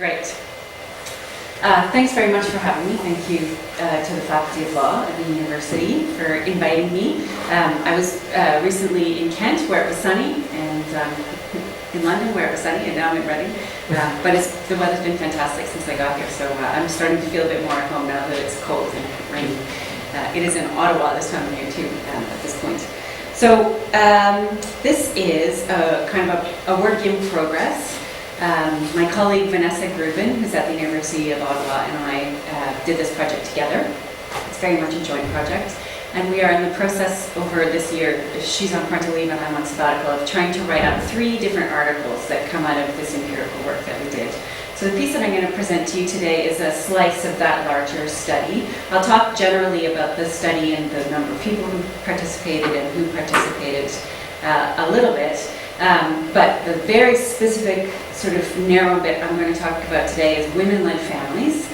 Great. Thanks very much for having me. Thank you to the Faculty of Law at the University for inviting me. I was recently in Kent where it was sunny, and in London where it was sunny, and now I'm in Reading. But the weather's been fantastic since I got here, so I'm starting to feel a bit more at home now that it's cold and rainy. It is in Ottawa this time of year too, at this point. So this is kind of a work in progress. My colleague Vanessa Grubin, who's at the University of Ottawa, and I did this project together. It's very much a joint project. And we are in the process over this year, she's on parental leave and I'm on sabbatical, of trying to write up 3 different articles that come out of this empirical work that we did. So the piece that I'm going to present to you today is a slice of that larger study. I'll talk generally about the study and the number of people who participated and who participated a little bit. But the very specific sort of narrow bit I'm going to talk about today is women-led families.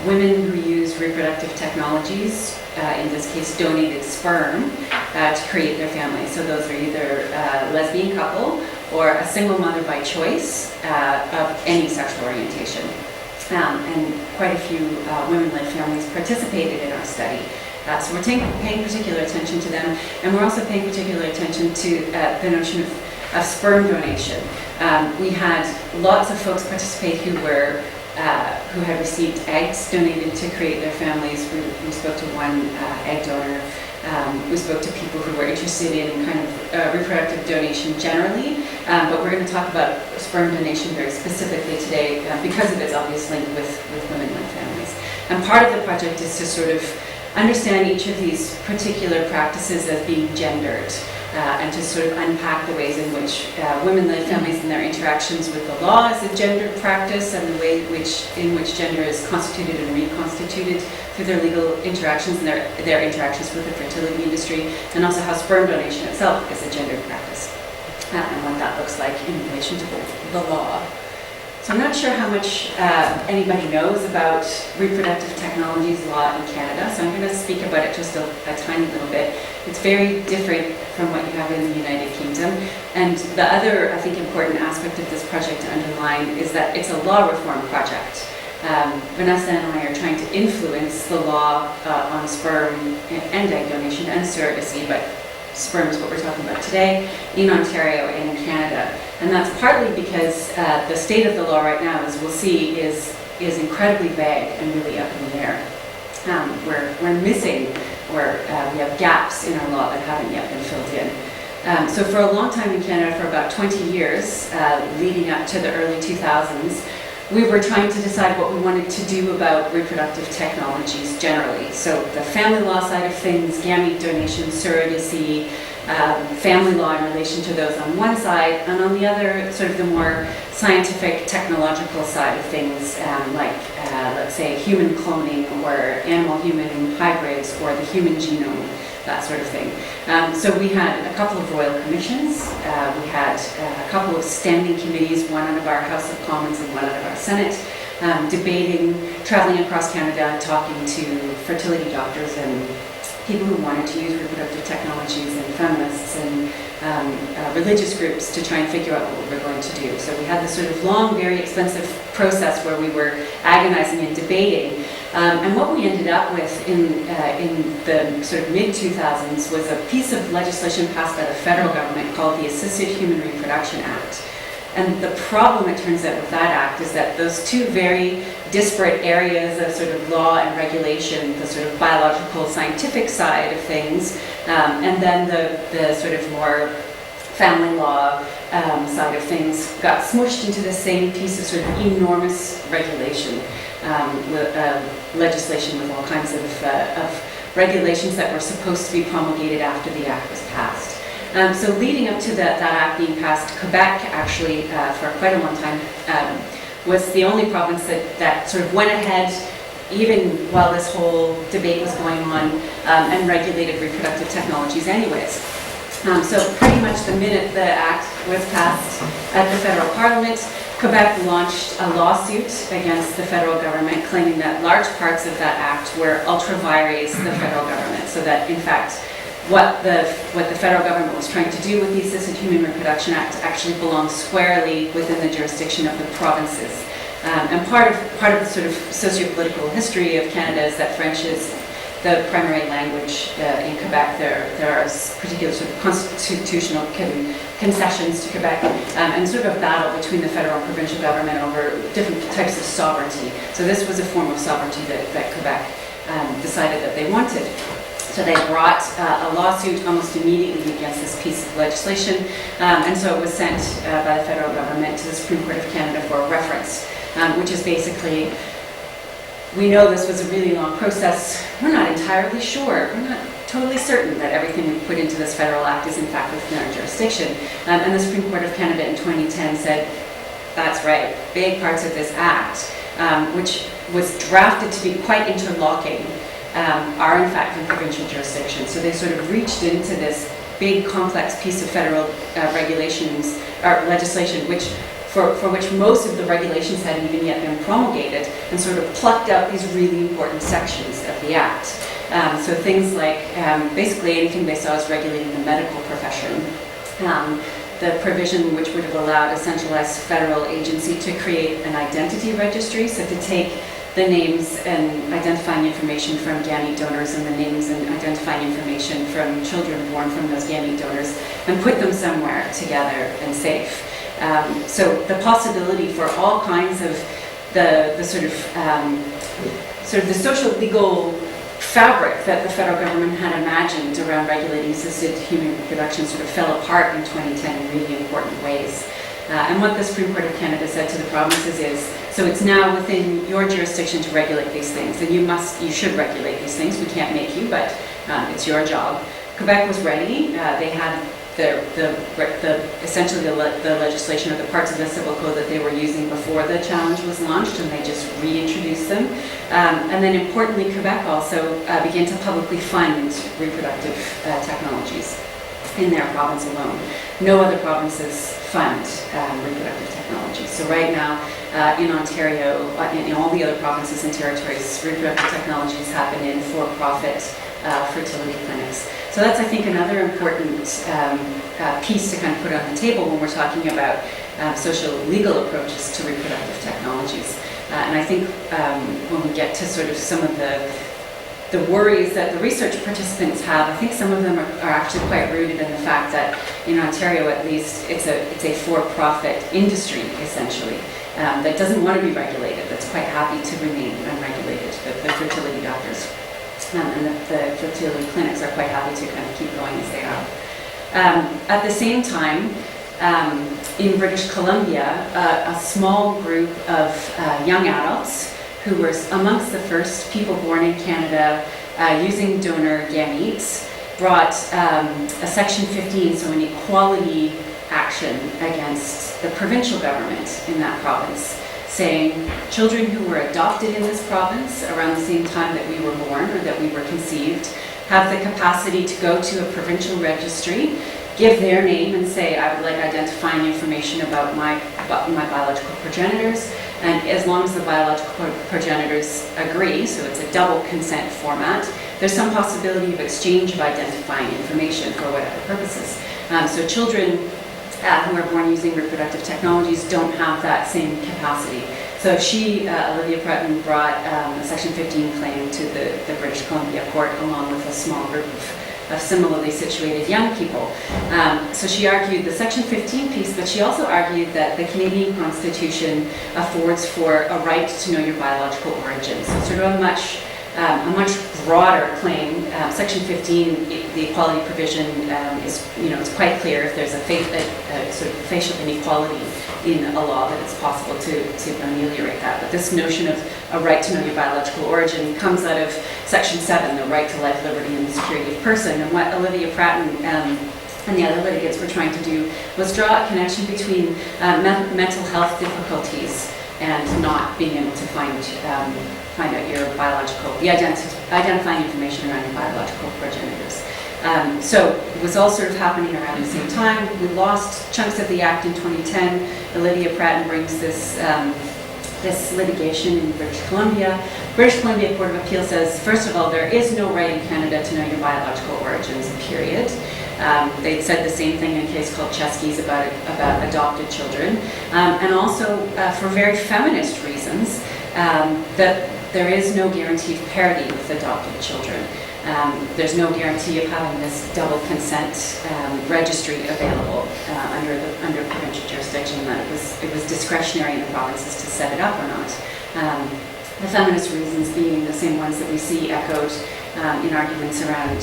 Women who use reproductive technologies, in this case donated sperm, to create their families. So those are either a lesbian couple or a single mother by choice of any sexual orientation. And quite a few women-led families participated in our study. So we're paying particular attention to them, and we're also paying particular attention to the notion of sperm donation. We had lots of folks participate who had received eggs donated to create their families. We spoke to one egg donor. We spoke to people who were interested in kind of reproductive donation generally, but we're going to talk about sperm donation very specifically today because of its obvious link with women-led families. And part of the project is to sort of understand each of these particular practices as being gendered, and to sort of unpack the ways in which women-led families and their interactions with the law is a gendered practice, and the way in which gender is constituted and reconstituted through their legal interactions and their interactions with the fertility industry, and also how sperm donation itself is a gendered practice, and what that looks like in relation to the law. So I'm not sure how much anybody knows about reproductive technologies law in Canada, so I'm going to speak about it just a tiny little bit. It's very different from what you have in the United Kingdom. And the other, I think, important aspect of this project to underline is that it's a law reform project. Vanessa and I are trying to influence the law on sperm and egg donation and surrogacy, but sperm is what we're talking about today, in Ontario and in Canada. And that's partly because the state of the law right now, as we'll see, is incredibly vague and really up in the air. We're missing, or we have gaps in our law that haven't yet been filled in. So for a long time in Canada, for about 20 years, leading up to the early 2000s, we were trying to decide what we wanted to do about reproductive technologies generally. So the family law side of things, gamete donation, surrogacy, family law in relation to those on one side, and on the other, sort of the more scientific, technological side of things, like, let's say, human cloning or animal-human hybrids or the human genome, that sort of thing. So we had a couple of royal commissions. We had a couple of standing committees, one out of our House of Commons and one out of our Senate, debating, traveling across Canada, talking to fertility doctors and people who wanted to use reproductive technologies and feminists and religious groups to try and figure out what we were going to do. So we had this sort of long, very expensive process where we were agonizing and debating. And what we ended up with in the sort of mid-2000s was a piece of legislation passed by the federal government called the Assisted Human Reproduction Act. And the problem, it turns out, with that act is that those two very disparate areas of sort of law and regulation, the sort of biological scientific side of things, and then the sort of more family law side of things, got smushed into the same piece of sort of enormous regulation, legislation with all kinds of regulations that were supposed to be promulgated after the act was passed. So leading up to that act being passed, Quebec actually, for quite a long time, was the only province that sort of went ahead, even while this whole debate was going on, and regulated reproductive technologies anyways. So pretty much the minute the act was passed at the federal parliament, Quebec launched a lawsuit against the federal government, claiming that large parts of that act were ultra vires the federal government, so that in fact what the federal government was trying to do with the Assisted Human Reproduction Act actually belongs squarely within the jurisdiction of the provinces. And part of the sort of socio-political history of Canada is that French is the primary language in Quebec. There are particular sort of constitutional concessions to Quebec, and sort of a battle between the federal and provincial government over different types of sovereignty. So this was a form of sovereignty that Quebec decided that they wanted. So they brought a lawsuit almost immediately against this piece of legislation, and so it was sent by the federal government to the Supreme Court of Canada for a reference, which is basically, we know this was a really long process. We're not entirely sure. We're not totally certain that everything we put into this federal act is in fact within our jurisdiction. And the Supreme Court of Canada in 2010 said, that's right, big parts of this act, which was drafted to be quite interlocking, are in fact in provincial jurisdiction. So they sort of reached into this big complex piece of federal regulations or legislation, which for which most of the regulations hadn't even yet been promulgated, and sort of plucked out these really important sections of the act. So things like basically anything they saw as regulating the medical profession. The provision which would have allowed a centralized federal agency to create an identity registry, so to take the names and identifying information from gamete donors and the names and identifying information from children born from those gamete donors and put them somewhere together and safe. So the possibility for all kinds of the sort of the social legal fabric that the federal government had imagined around regulating assisted human reproduction sort of fell apart in 2010 in really important ways. And what the Supreme Court of Canada said to the provinces is, so it's now within your jurisdiction to regulate these things, and you should regulate these things. We can't make you, but it's your job. Quebec was ready. They had essentially the legislation or the parts of the civil code that they were using before the challenge was launched, and they just reintroduced them. And then importantly, Quebec also began to publicly fund reproductive technologies in their province alone. No other provinces fund reproductive technologies. So right now in Ontario, in all the other provinces and territories, reproductive technologies happen in for-profit fertility clinics. So that's, I think, another important piece to kind of put on the table when we're talking about social legal approaches to reproductive technologies. And I think when we get to sort of some of the worries that the research participants have, I think some of them are actually quite rooted in the fact that in Ontario, at least, it's a for-profit industry, essentially, that doesn't want to be regulated, that's quite happy to remain unregulated, the fertility doctors. And the fertility clinics are quite happy to kind of keep going as they are. At the same time, in British Columbia, a small group of young adults who were amongst the first people born in Canada using donor gametes brought a Section 15, so an equality action against the provincial government in that province, saying children who were adopted in this province around the same time that we were born or that we were conceived have the capacity to go to a provincial registry, give their name and say, I would like identifying information about my biological progenitors, and as long as the biological progenitors agree, so it's a double consent format, there's some possibility of exchange of identifying information for whatever purposes. So children who are born using reproductive technologies don't have that same capacity. So she, Olivia Pratton, brought a Section 15 claim to the British Columbia court along with a small group of similarly situated young people. So she argued the Section 15 piece, but she also argued that the Canadian Constitution affords for a right to know your biological origin. So sort of a much broader claim. Section 15, the equality provision is, it's quite clear if there's a sort of facial inequality in a law that it's possible to ameliorate that. But this notion of a right to know your biological origin comes out of Section 7, the right to life, liberty, and the security of person. And what Olivia Pratton and the other litigants were trying to do was draw a connection between mental health difficulties and not being able to find out your identifying information around your biological progenitors. So it was all sort of happening around the same time. We lost chunks of the act in 2010. Olivia Pratton brings this this litigation in British Columbia. British Columbia Court of Appeal says, first of all, there is no right in Canada to know your biological origins, period. They said the same thing in a case called Chesky's about adopted children. And also, for very feminist reasons, that there is no guarantee of parity with adopted children. There's no guarantee of having this double consent registry available under provincial jurisdiction, that it was discretionary in the provinces to set it up or not. The feminist reasons being the same ones that we see echoed in arguments around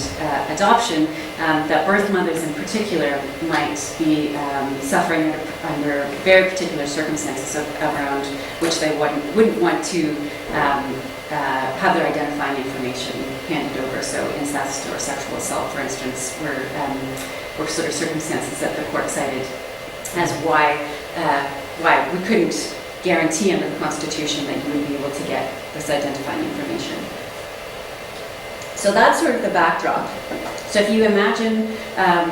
adoption, that birth mothers in particular might be suffering under very particular circumstances around which they wouldn't want to have their identifying information handed over. So incest or sexual assault, for instance, were sort of circumstances that the court cited as why we couldn't guarantee under the Constitution that you would be able to get this identifying information. So that's sort of the backdrop. So if you imagine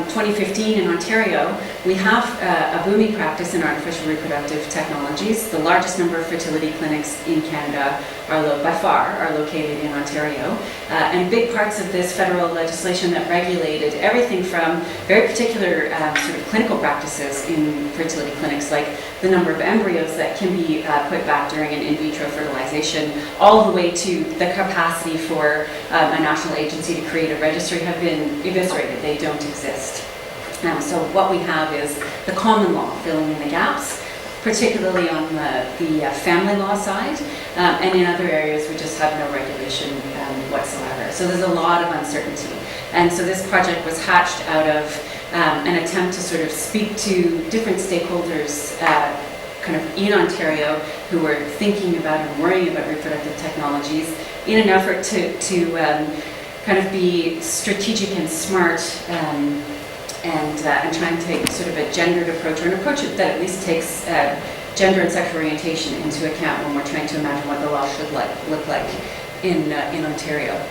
2015 in Ontario, we have a booming practice in artificial reproductive technologies. The largest number of fertility clinics in Canada by far are located in Ontario. And big parts of this federal legislation that regulated everything from very particular sort of clinical practices in fertility clinics, like the number of embryos that can be put back during an in vitro fertilization, all the way to the capacity for a national agency to create a registry, have been eviscerated. They don't exist. So what we have is the common law filling in the gaps, particularly on the family law side, and in other areas we just have no regulation whatsoever. So there's a lot of uncertainty. And so this project was hatched out of an attempt to sort of speak to different stakeholders kind of in Ontario who were thinking about and worrying about reproductive technologies in an effort to kind of be strategic and smart and trying to take sort of a gendered approach, or an approach that at least takes gender and sexual orientation into account when we're trying to imagine what the law should look like in Ontario.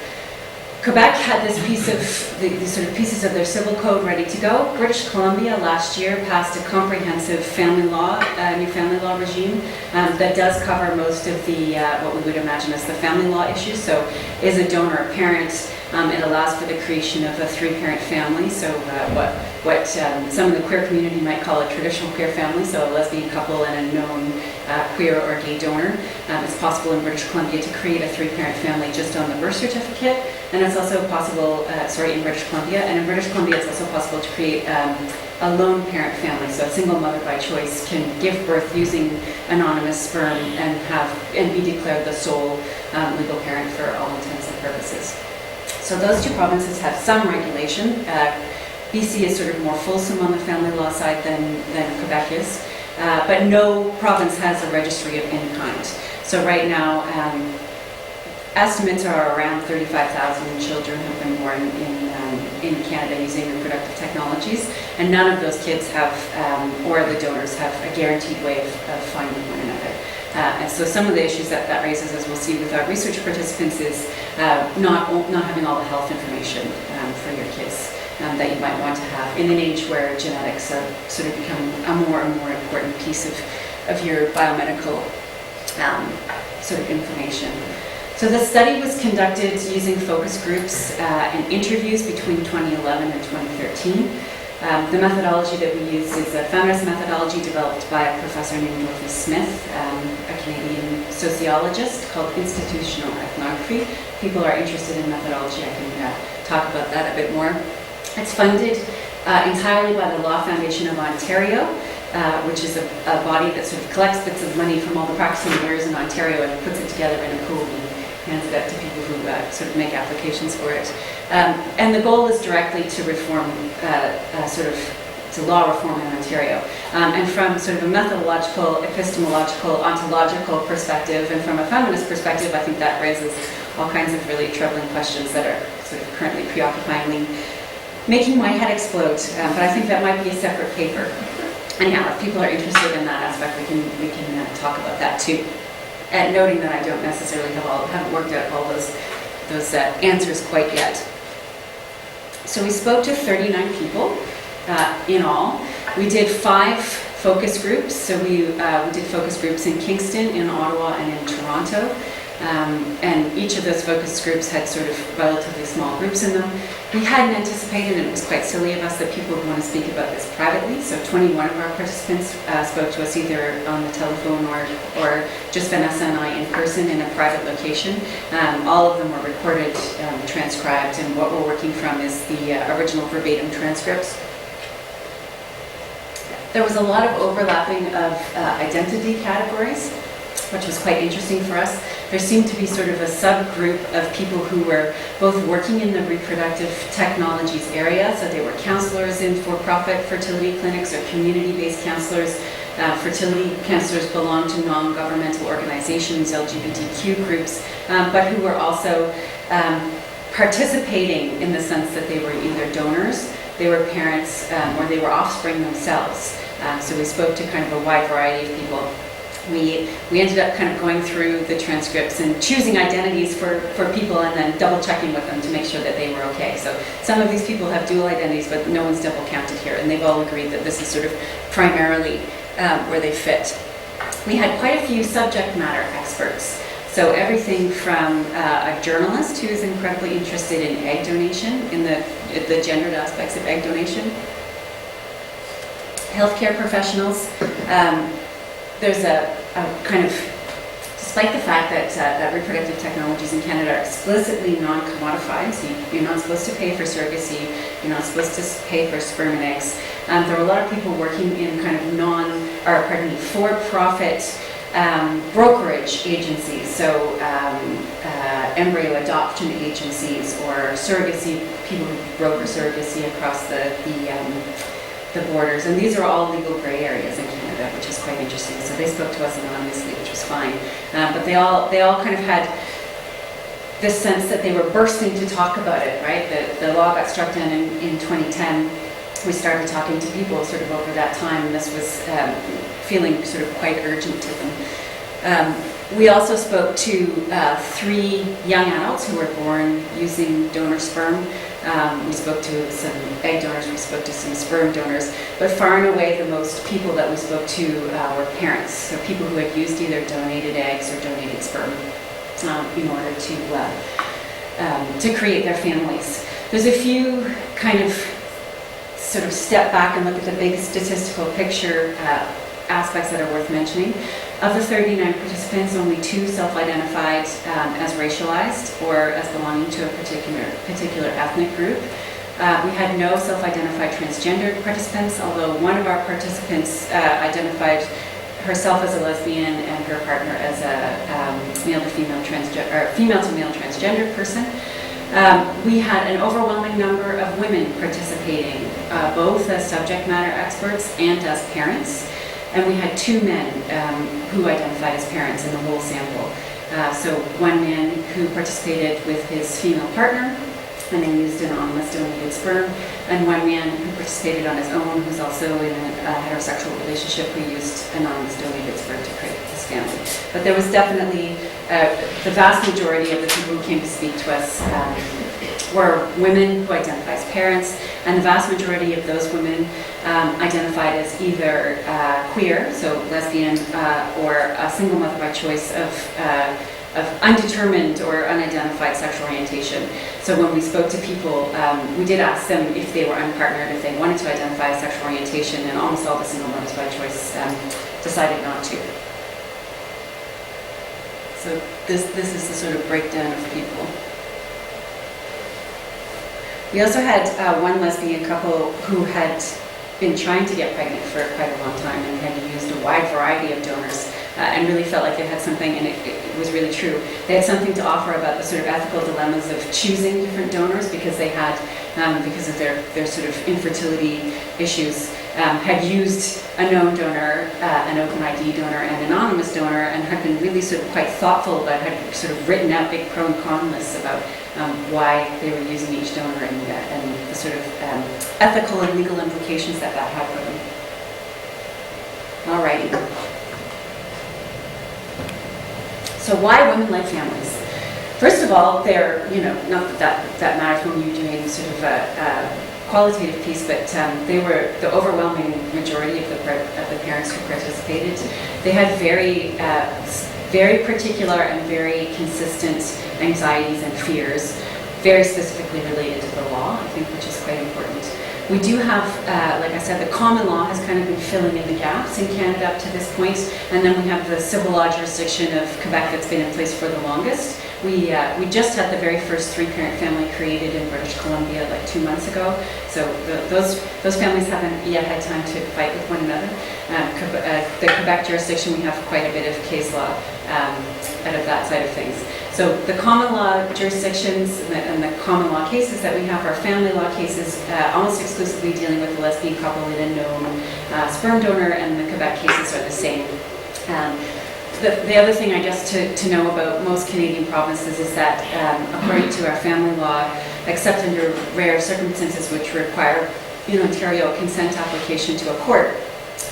Quebec had this piece of these sort of pieces of their civil code ready to go. British Columbia last year passed a comprehensive family law, new family law regime that does cover most of the what we would imagine as the family law issues. So, is a donor a parent? It allows for the creation of a three-parent family. So, what some of the queer community might call a traditional queer family. So, a lesbian couple and a known queer or gay donor. It's possible in British Columbia to create a three-parent family just on the birth certificate. And it's also possible, in British Columbia, and in British Columbia it's also possible to create a lone parent family. So a single mother by choice can give birth using anonymous sperm and be declared the sole legal parent for all intents and purposes. So those two provinces have some regulation. BC is sort of more fulsome on the family law side than Quebec is, but no province has a registry of any kind. So right now, estimates are around 35,000 children have been born in Canada using reproductive technologies, and none of those kids have, or the donors have, a guaranteed way of finding one another. And so some of the issues that raises, as we'll see with our research participants, is not having all the health information for your kids that you might want to have in an age where genetics are sort of becoming a more and more important piece of your biomedical sort of information. So the study was conducted using focus groups and interviews between 2011 and 2013. The methodology that we used is a feminist methodology developed by a professor named Dorothy Smith, a Canadian sociologist, called institutional ethnography. If people are interested in methodology, I can talk about that a bit more. It's funded entirely by the Law Foundation of Ontario, which is a body that sort of collects bits of money from all the practicing lawyers in Ontario and puts it together in a pool and hands it out to people who sort of make applications for it. And the goal is directly to reform, to law reform in Ontario. And from sort of a methodological, epistemological, ontological perspective, and from a feminist perspective, I think that raises all kinds of really troubling questions that are sort of currently preoccupyingly making my head explode. But I think that might be a separate paper. Anyhow, if people are interested in that aspect, we can talk about that too. And noting that I don't necessarily haven't worked out all those answers quite yet. So we spoke to 39 people in all. We did 5 focus groups. So we did focus groups in Kingston, in Ottawa, and in Toronto. And each of those focus groups had sort of relatively small groups in them. We hadn't anticipated, and it was quite silly of us, that people would want to speak about this privately. So 21 of our participants spoke to us either on the telephone or just Vanessa and I in person in a private location. All of them were recorded, transcribed, and what we're working from is the original verbatim transcripts. There was a lot of overlapping of identity categories, which was quite interesting for us. There seemed to be sort of a subgroup of people who were both working in the reproductive technologies area, so they were counselors in for-profit fertility clinics or community-based counselors. Fertility counselors belonged to non-governmental organizations, LGBTQ groups, but who were also participating in the sense that they were either donors, they were parents, or they were offspring themselves. So we spoke to kind of a wide variety of people. We ended up kind of going through the transcripts and choosing identities for people and then double checking with them to make sure that they were okay. So some of these people have dual identities, but no one's double counted here, and they've all agreed that this is sort of primarily where they fit. We had quite a few subject matter experts. So everything from a journalist who is incredibly interested in egg donation, in the gendered aspects of egg donation, healthcare professionals. There's a kind of, despite the fact that reproductive technologies in Canada are explicitly non-commodified, so you're not supposed to pay for surrogacy, you're not supposed to pay for sperm and eggs. There are a lot of people working in kind of for-profit brokerage agencies, so embryo adoption agencies or surrogacy, people who broker surrogacy across the borders, and these are all legal gray areas in Canada, which is quite interesting. So they spoke to us anonymously, which was fine, but they all kind of had this sense that they were bursting to talk about it, right? The law got struck down in 2010. We started talking to people sort of over that time, and this was feeling sort of quite urgent to them. We also spoke to 3 young adults who were born using donor sperm. We spoke to some egg donors, we spoke to some sperm donors, but far and away the most people that we spoke to were parents, so people who had used either donated eggs or donated sperm in order to create their families. There's a few kind of sort of step back and look at the big statistical picture aspects that are worth mentioning. Of the 39 participants, only 2 self-identified as racialized or as belonging to a particular ethnic group. We had no self-identified transgendered participants, although one of our participants identified herself as a lesbian and her partner as a female to male transgendered person. We had an overwhelming number of women participating, both as subject matter experts and as parents. And we had 2 men who identified as parents in the whole sample. So one man who participated with his female partner and they used anonymous donated sperm, and one man who participated on his own, who's also in a heterosexual relationship, who used anonymous donated sperm to create his family. But there was definitely, the vast majority of the people who came to speak to us were women who identify as parents, and the vast majority of those women identified as either queer, so lesbian, or a single mother by choice of undetermined or unidentified sexual orientation. So when we spoke to people, we did ask them if they were unpartnered, if they wanted to identify as sexual orientation, and almost all the single mothers by choice decided not to. So this is the sort of breakdown of people. We also had one lesbian couple who had been trying to get pregnant for quite a long time and had used a wide variety of donors and really felt like they had something, and it was really true. They had something to offer about the sort of ethical dilemmas of choosing different donors because they had, because of their sort of infertility issues, had used a known donor, an open ID donor, and an anonymous donor, and had been really sort of quite thoughtful about, had sort of written out big pro and con lists about why they were using each donor and the sort of ethical and legal implications that had for them. Alrighty. So why women-led families? First of all, they're, not that matters when you're doing sort of qualitative piece, but they were the overwhelming majority of the parents who participated. They had very particular and very consistent anxieties and fears, very specifically related to the law, I think, which is quite important. We do have, like I said, the common law has kind of been filling in the gaps in Canada up to this point, and then we have the civil law jurisdiction of Quebec that's been in place for the longest. We just had the very first three-parent family created in British Columbia like 2 months ago, so those families haven't yet had time to fight with one another. The Quebec jurisdiction, we have quite a bit of case law out of that side of things. So the common law jurisdictions and the common law cases that we have are family law cases, almost exclusively dealing with the lesbian couple and a known sperm donor, and the Quebec cases are the same. The other thing, I guess, to know about most Canadian provinces is that, according to our family law, except under rare circumstances which require, in Ontario, a consent application to a court,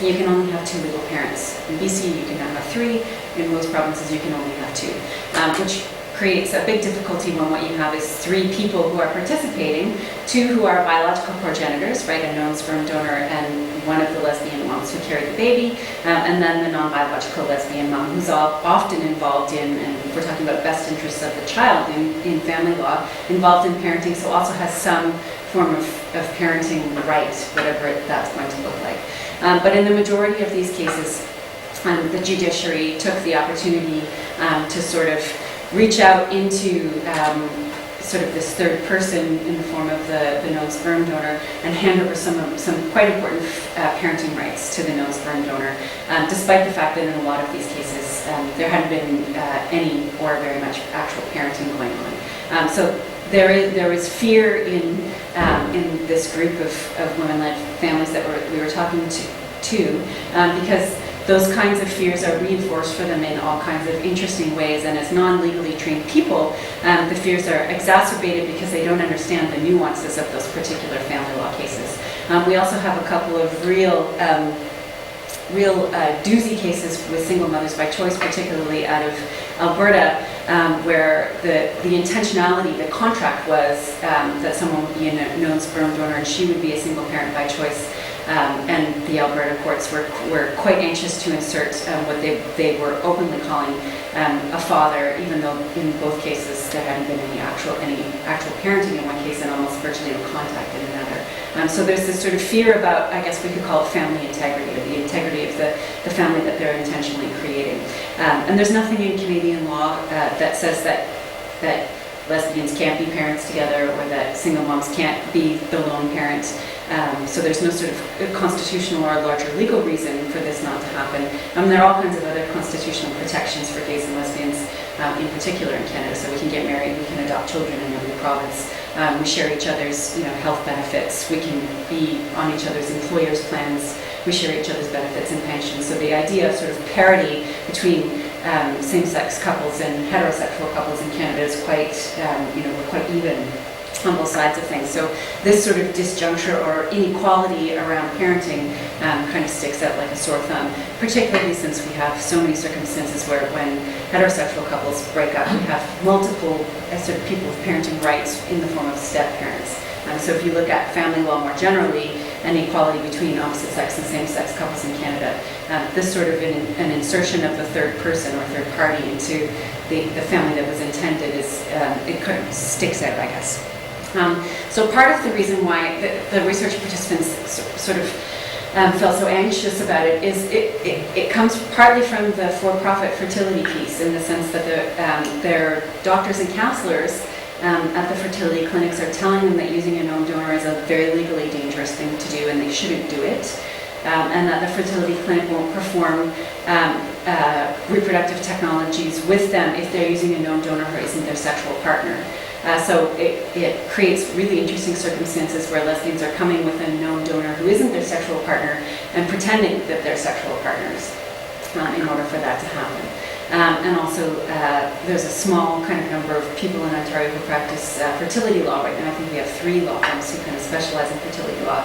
you can only have 2 legal parents. In BC, you can now have 3. In most provinces, you can only have 2, which creates a big difficulty when what you have is 3 people who are participating, 2 who are biological progenitors, right, a known sperm donor and one of the lesbian moms who carried the baby, and then the non-biological lesbian mom who's often involved in, and if we're talking about best interests of the child in family law, involved in parenting, so also has some form of parenting right, whatever that's going to look like. But in the majority of these cases, the judiciary took the opportunity to sort of reach out into sort of this third person in the form of the known sperm donor and hand over some quite important parenting rights to the known sperm donor, despite the fact that in a lot of these cases there hadn't been any or very much actual parenting going on. So there is fear in this group of women-led families that we were talking to because those kinds of fears are reinforced for them in all kinds of interesting ways, and as non-legally trained people, the fears are exacerbated because they don't understand the nuances of those particular family law cases. We also have a couple of real doozy cases with single mothers by choice, particularly out of Alberta, where the intentionality, the contract was that someone would be a known sperm donor and she would be a single parent by choice. And the Alberta courts were quite anxious to insert what they were openly calling a father, even though in both cases there hadn't been any actual parenting in one case and almost virtually no contact in another. So there's this sort of fear about, I guess we could call it family integrity, or the integrity of the family that they're intentionally creating. And there's nothing in Canadian law that says that lesbians can't be parents together or that single moms can't be the lone parent. So there's no sort of constitutional or larger legal reason for this not to happen. There are all kinds of other constitutional protections for gays and lesbians, in particular in Canada. So we can get married, we can adopt children in every province. We share each other's health benefits. We can be on each other's employers' plans. We share each other's benefits and pensions. So the idea of sort of parity between same-sex couples and heterosexual couples in Canada is quite, we're quite even on both sides of things. So this sort of disjuncture or inequality around parenting kind of sticks out like a sore thumb, particularly since we have so many circumstances where when heterosexual couples break up, we have multiple sort of people with parenting rights in the form of step-parents. So if you look at family law more generally and equality between opposite-sex and same-sex couples in Canada, this sort of an insertion of the third person or third party into the family that was intended is, it kind of sticks out, I guess. So part of the reason why the research participants sort of felt so anxious about it is it comes partly from the for-profit fertility piece, in the sense that their doctors and counselors at the fertility clinics are telling them that using a known donor is a very legally dangerous thing to do and they shouldn't do it, and that the fertility clinic won't perform reproductive technologies with them if they're using a known donor who isn't their sexual partner. So it creates really interesting circumstances where lesbians are coming with a known donor who isn't their sexual partner and pretending that they're sexual partners in order for that to happen. And also, there's a small kind of number of people in Ontario who practice fertility law right now. I think we have 3 law firms who kind of specialize in fertility law,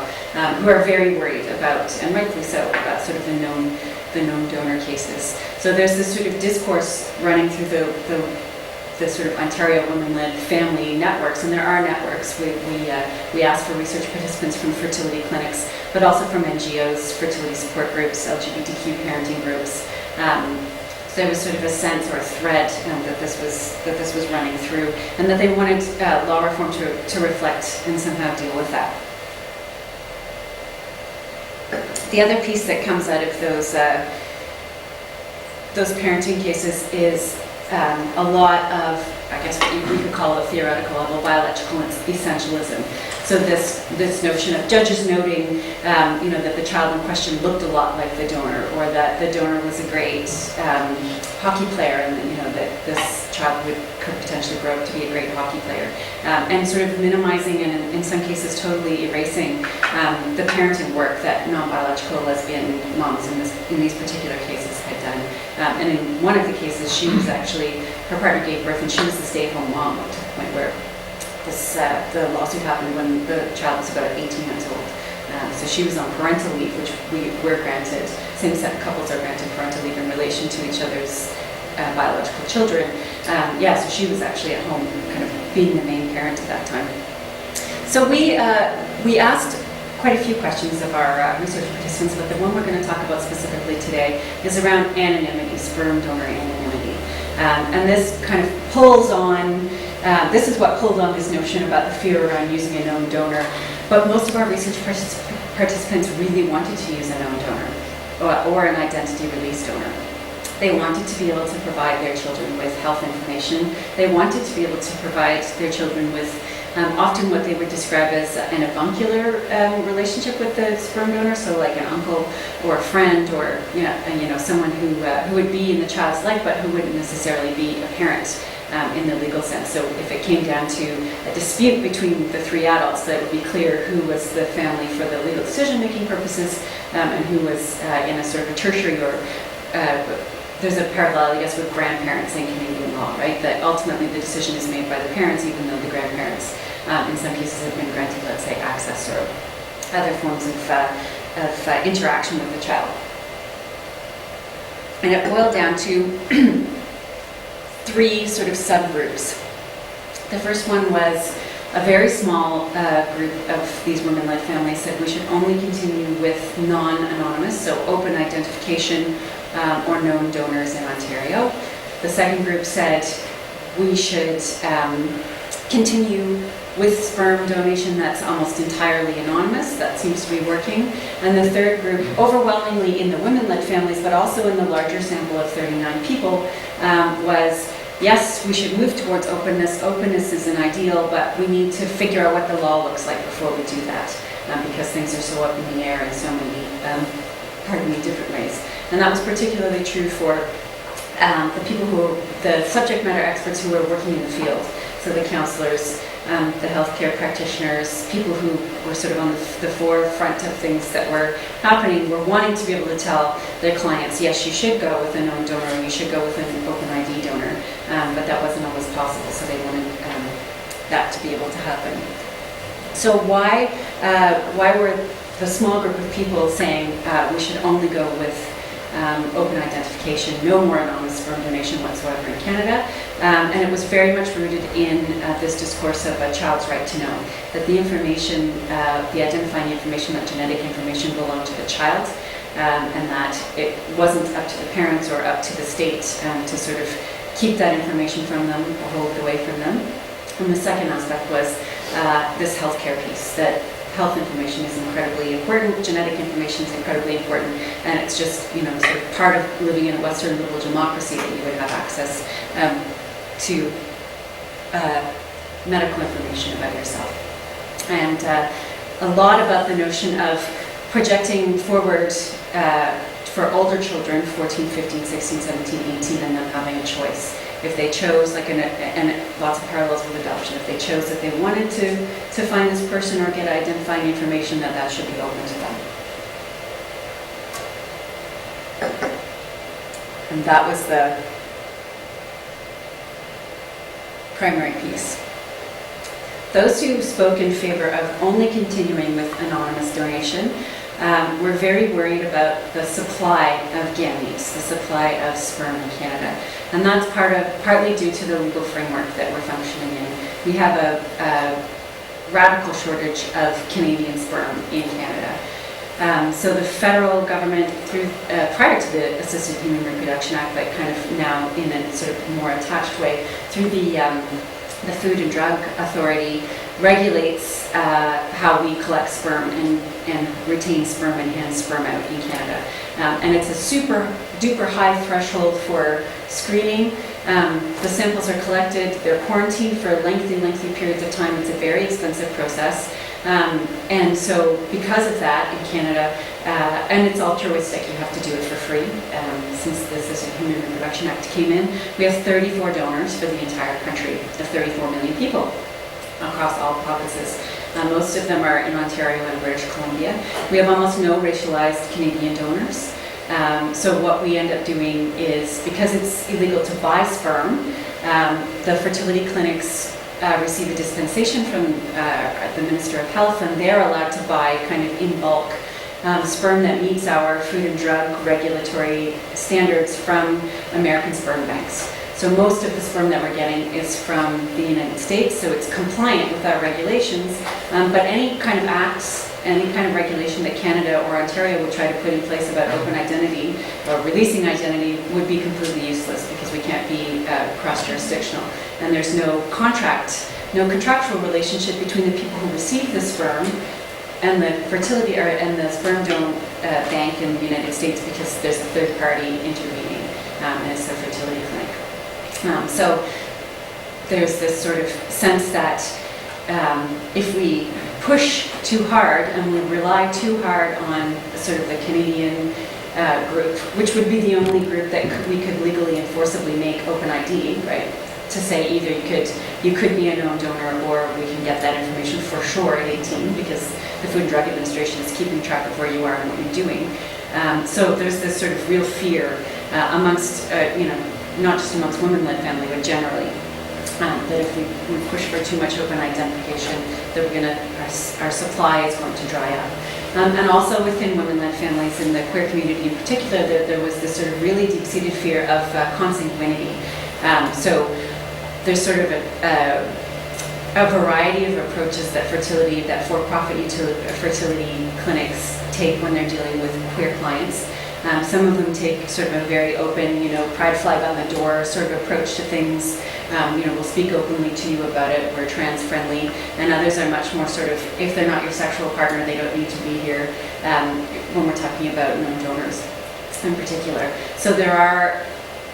who are very worried about, and rightfully so, about sort of the known donor cases. So there's this sort of discourse running through the the sort of Ontario women-led family networks, and there are networks. We ask for research participants from fertility clinics, but also from NGOs, fertility support groups, LGBTQ parenting groups. So there was sort of a sense or a thread that this was running through, and that they wanted law reform to reflect and somehow deal with that. The other piece that comes out of those parenting cases is a lot of, I guess what we could call a theoretical level, biological essentialism. So this notion of judges noting, that the child in question looked a lot like the donor, or that the donor was a great hockey player, and that this child could potentially grow up to be a great hockey player, and sort of minimizing and in some cases totally erasing the parenting work that non-biological lesbian moms in these particular cases had done. And in one of the cases, she was actually, her partner gave birth and she was the stay-at-home mom up to the point where the lawsuit happened when the child was about 18 months old. So she was on parental leave, which we were granted. Same-sex couples are granted parental leave in relation to each other's biological children. So she was actually at home, kind of being the main parent at that time. So we asked quite a few questions of our research participants, but the one we're going to talk about specifically today is around anonymity, sperm donor anonymity. And this kind of pulls on, this is what pulled on this notion about the fear around using a known donor. But most of our research participants really wanted to use a known donor or an identity release donor. They wanted to be able to provide their children with health information. They wanted to be able to provide their children with often what they would describe as an avuncular relationship with the sperm donor, so like an uncle or a friend, or someone who would be in the child's life but who wouldn't necessarily be a parent in the legal sense. So if it came down to a dispute between the three adults, that would be clear who was the family for the legal decision-making purposes and who was in a sort of a tertiary or there's a parallel, I guess, with grandparents in Canadian law, right? That ultimately the decision is made by the parents, even though the grandparents, in some cases, have been granted, let's say, access or other forms of interaction with the child. And it boiled down to three sort of subgroups. The first one was a very small group of these women-led families said we should only continue with non-anonymous, so open identification or known donors in Ontario. The second group said we should continue with sperm donation that's almost entirely anonymous. That seems to be working. And the third group, overwhelmingly in the women-led families, but also in the larger sample of 39 people, was yes, we should move towards openness. Openness is an ideal, but we need to figure out what the law looks like before we do that, because things are so up in the air in so many different ways. And that was particularly true for the people the subject matter experts who were working in the field. So the counselors, the healthcare practitioners, people who were sort of on the forefront of things that were happening, were wanting to be able to tell their clients, yes, you should go with a known donor, you should go with an open ID donor, but that wasn't always possible, so they wanted that to be able to happen. So why were the small group of people saying we should only go with open identification, no more anonymous sperm donation whatsoever in Canada? And it was very much rooted in this discourse of a child's right to know, that the information, the identifying information, that genetic information belonged to the child, and that it wasn't up to the parents or up to the state to sort of keep that information from them or hold it away from them. And the second aspect was this healthcare piece, that health information is incredibly important, genetic information is incredibly important, and it's just, sort of part of living in a Western liberal democracy that you would have access to medical information about yourself. And a lot about the notion of projecting forward for older children, 14, 15, 16, 17, 18, and them having a choice. If they chose, and lots of parallels with adoption, if they chose that they wanted to find this person or get identifying information, that should be open to them. And that was the primary piece. Those who spoke in favor of only continuing with anonymous donation we're very worried about the supply of gametes, the supply of sperm in Canada. And that's partly due to the legal framework that we're functioning in. We have a radical shortage of Canadian sperm in Canada. So the federal government, prior to the Assisted Human Reproduction Act, but kind of now in a sort of more attached way, through the Food and Drug Authority, regulates how we collect sperm and retain sperm and hand sperm out in Canada. And it's a super duper high threshold for screening. The samples are collected, they're quarantined for lengthy periods of time. It's a very expensive process. And so because of that in Canada, and it's altruistic, you have to do it for free. Since the Assisted Human Reproduction Act came in, we have 34 donors for the entire country of 34 million people across all provinces. Most of them are in Ontario and British Columbia. We have almost no racialized Canadian donors. So what we end up doing is, because it's illegal to buy sperm, the fertility clinics receive a dispensation from the Minister of Health, and they're allowed to buy kind of in bulk sperm that meets our food and drug regulatory standards from American sperm banks. So most of the sperm that we're getting is from the United States, so it's compliant with our regulations, but any kind of acts, any kind of regulation that Canada or Ontario would try to put in place about open identity or releasing identity would be completely useless, because we can't be cross-jurisdictional. And there's no contractual relationship between the people who receive the sperm and the fertility and the sperm donor bank in the United States, because there's a third party intervening, and it's the fertility clinic. So there's this sort of sense that if we push too hard and we rely too hard on sort of the Canadian group, which would be the only group that we could legally enforceably make open ID, right? To say either you could be a known donor, or we can get that information for sure at 18, because the Food and Drug Administration is keeping track of where you are and what you're doing. So there's this sort of real fear amongst, not just amongst women-led family, but generally, that if we push for too much open identification, that our supply is going to dry up. And also within women-led families, in the queer community in particular, there was this sort of really deep-seated fear of consanguinity. So there's sort of a variety of approaches that for-profit fertility clinics take when they're dealing with queer clients. Some of them take sort of a very open, pride flag on the door sort of approach to things. We'll speak openly to you about it, we're trans friendly. And others are much more sort of, if they're not your sexual partner, they don't need to be here, when we're talking about known donors in particular. So there are